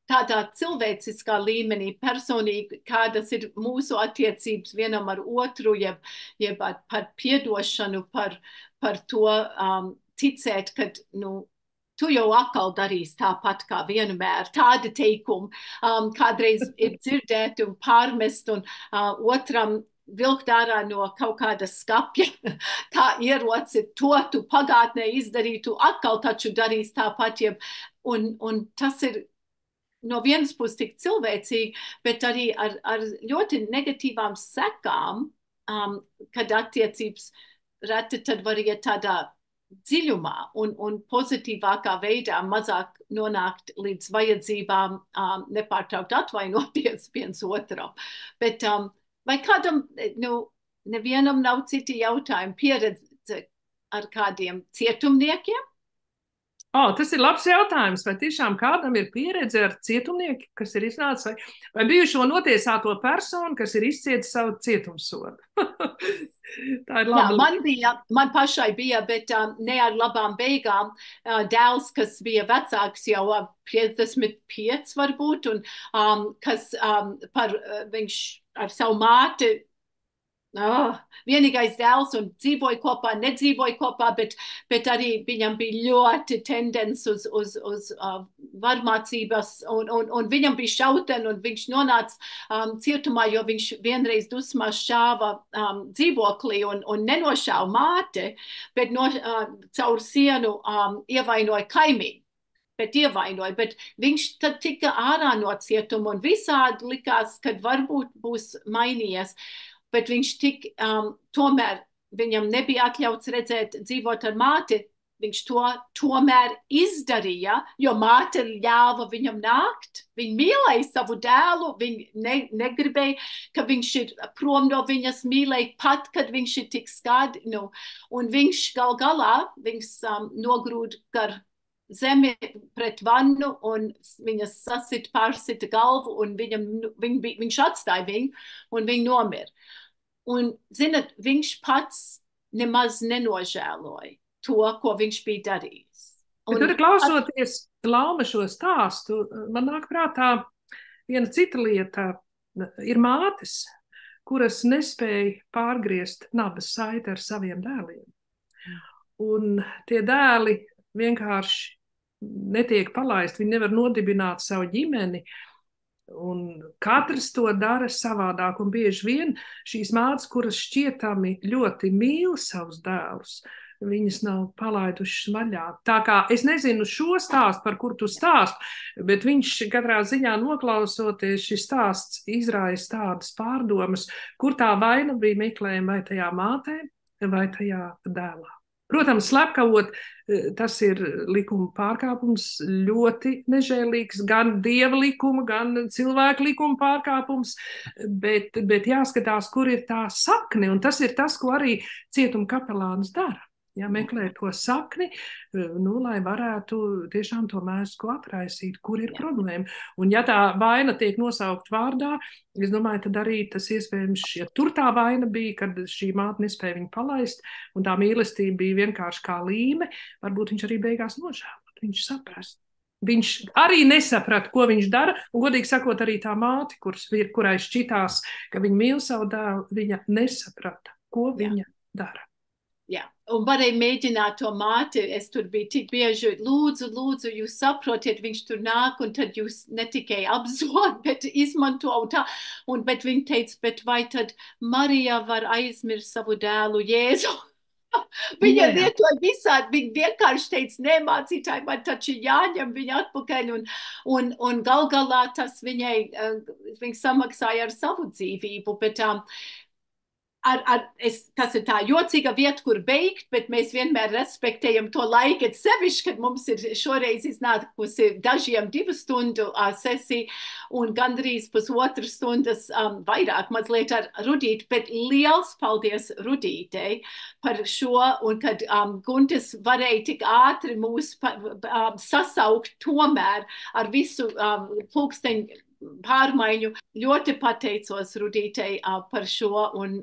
tādā cilvēciskā līmenī, personīgi, kādas ir mūsu attiecības vienam ar otru, jeb par piedošanu, par to ticēt, ka, tu jau atkal darīsi tāpat kā vienmēr. Tādi teikumi kādreiz ir dzirdēti un pārmest, un otram vilkt ārā no kaut kāda skapja, kā ieroci, to tu pagātnē izdarītu, atkal taču darīs tāpat, un tas ir no vienas puses tik cilvēcīgi, bet arī ar ļoti negatīvām sekām, kad attiecības reti tad var iet tādā dziļumā un pozitīvākā veidā mazāk nonākt līdz vajadzībām, nepārtraukt atvainoties viens otram. Bet vai kādam, nevienam nav citi jautājumi, pieredze ar kādiem cietumniekiem? Tas ir labs jautājums. Vai tiešām kādam ir pieredze ar cietumnieku, kas ir iznācis, vai bijušo notiesāto personu, kas ir izcietis savu cietumsodu? Tā ir laba. Jā, man pašai bija, bet ne ar labām beigām. Dēls, kas bija vecāks jau 55 varbūt, un kas viņš ar savu māti, vienīgais dēls un dzīvoja kopā, nedzīvoja kopā, bet arī viņam bija ļoti tendence uz varmācības, un viņam bija šauteni, un viņš nonāca cietumā, jo viņš vienreiz dusmā šāva dzīvoklī un nenošāva māti, bet caur sienu ievainoja kaimiņu. Bet viņš tad tika ārā no cietuma, un visādi likās, ka varbūt būs mainījies. Bet viņš tomēr viņam nebija atļauts dzīvot ar māti, viņš to tomēr izdarīja, jo māte ļāva viņam nākt. Viņa mīlēja savu dēlu, viņa negribēja, ka viņš ir prom no viņas, mīlēja pat, kad viņš ir tik skadi. Un viņš galā nogrūda gar zemi pret vannu, un viņas pārsita galvu, un viņš atstāja viņu, un viņa nomira. Un, zinat, viņš pats nemaz nenožēloja to, ko viņš bija darījis. Bet tur klausoties Lauma šo stāstu, man nāk prātā viena cita lieta. Ir mātes, kuras nespēja pārgriezt nabas saiti ar saviem dēliem. Un tie dēli vienkārši netiek palaisti, viņi nevar nodibināt savu ģimeni, un katrs to dara savādāk, un bieži vien šīs mātes, kuras šķietami ļoti mīl savus dēlus, viņas nav palaidušas vaļā. Tā kā es nezinu šo stāstu, par kur tu stāst, bet viņš katrā ziņā noklausoties, šis stāsts izraisa tādas pārdomas, kur tā vaina bija meklējama vai tajā mātē, vai tajā dēlā. Protams, slepkavot, tas ir likuma pārkāpums ļoti nežēlīgs, gan dieva likuma, gan cilvēku likuma pārkāpums, bet jāskatās, kur ir tā sakne, un tas ir tas, ko arī cietuma kapelāns dara. Ja meklē to sakni, lai varētu tiešām to mēslu atraisīt, kur ir problēma. Un ja tā vaina tiek nosaukt vārdā, es domāju, tad arī tas iespējams, ja tur tā vaina bija, kad šī māte nespēja viņu palaist, un tā mīlestība bija vienkārši kā līme, varbūt viņš arī beigās nožēlot, viņš saprast. Viņš arī nesaprata, ko viņš dara, un godīgi sakot, arī tā māte, kurai šķitās, ka viņa mīl savu dēlu, viņa nesaprata, ko viņa dara. Jā, un varēja mēģināt to māti, es tur biju tik bieži, lūdzu, jūs saprotiet, viņš tur nāk, un tad jūs ne tikai apzod, bet izmanto un tā, bet viņa teica, bet vai tad Marija var aizmirst savu dēlu Jēzu? Viņa Jā. lietoja visādi, viņa vienkārši teica, nē, mācītāji, man taču jāņem viņa atpakaļ, un gal galā tas viņai, viņa samaksāja ar savu dzīvību, bet tas ir tā jocīga vieta, kur beigt, bet mēs vienmēr respektējam to laiku, sevišķi, kad mums ir šoreiz iznākusi dažiem 2 stundu sesija un gandrīz pusotras stundas vairāk mazliet ar Rudīti, bet liels paldies Rudītei par šo, un kad Guntis varēja tik ātri mūs sasaukt tomēr ar visu pulksteņu pārmaiņu. Ļoti pateicos Rudītei par šo, un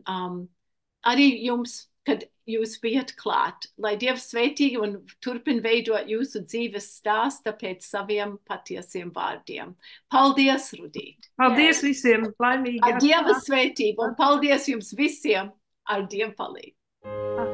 arī jums, kad jūs bijat klāt. Lai Dievs sveitī un turpin veidot jūsu dzīves stāsta pēc saviem patiesiem vārdiem. Paldies, Rudīt! Paldies visiem! Laimīgi! Ar Dieva sveitību un paldies jums visiem ar Dievu palīdzību!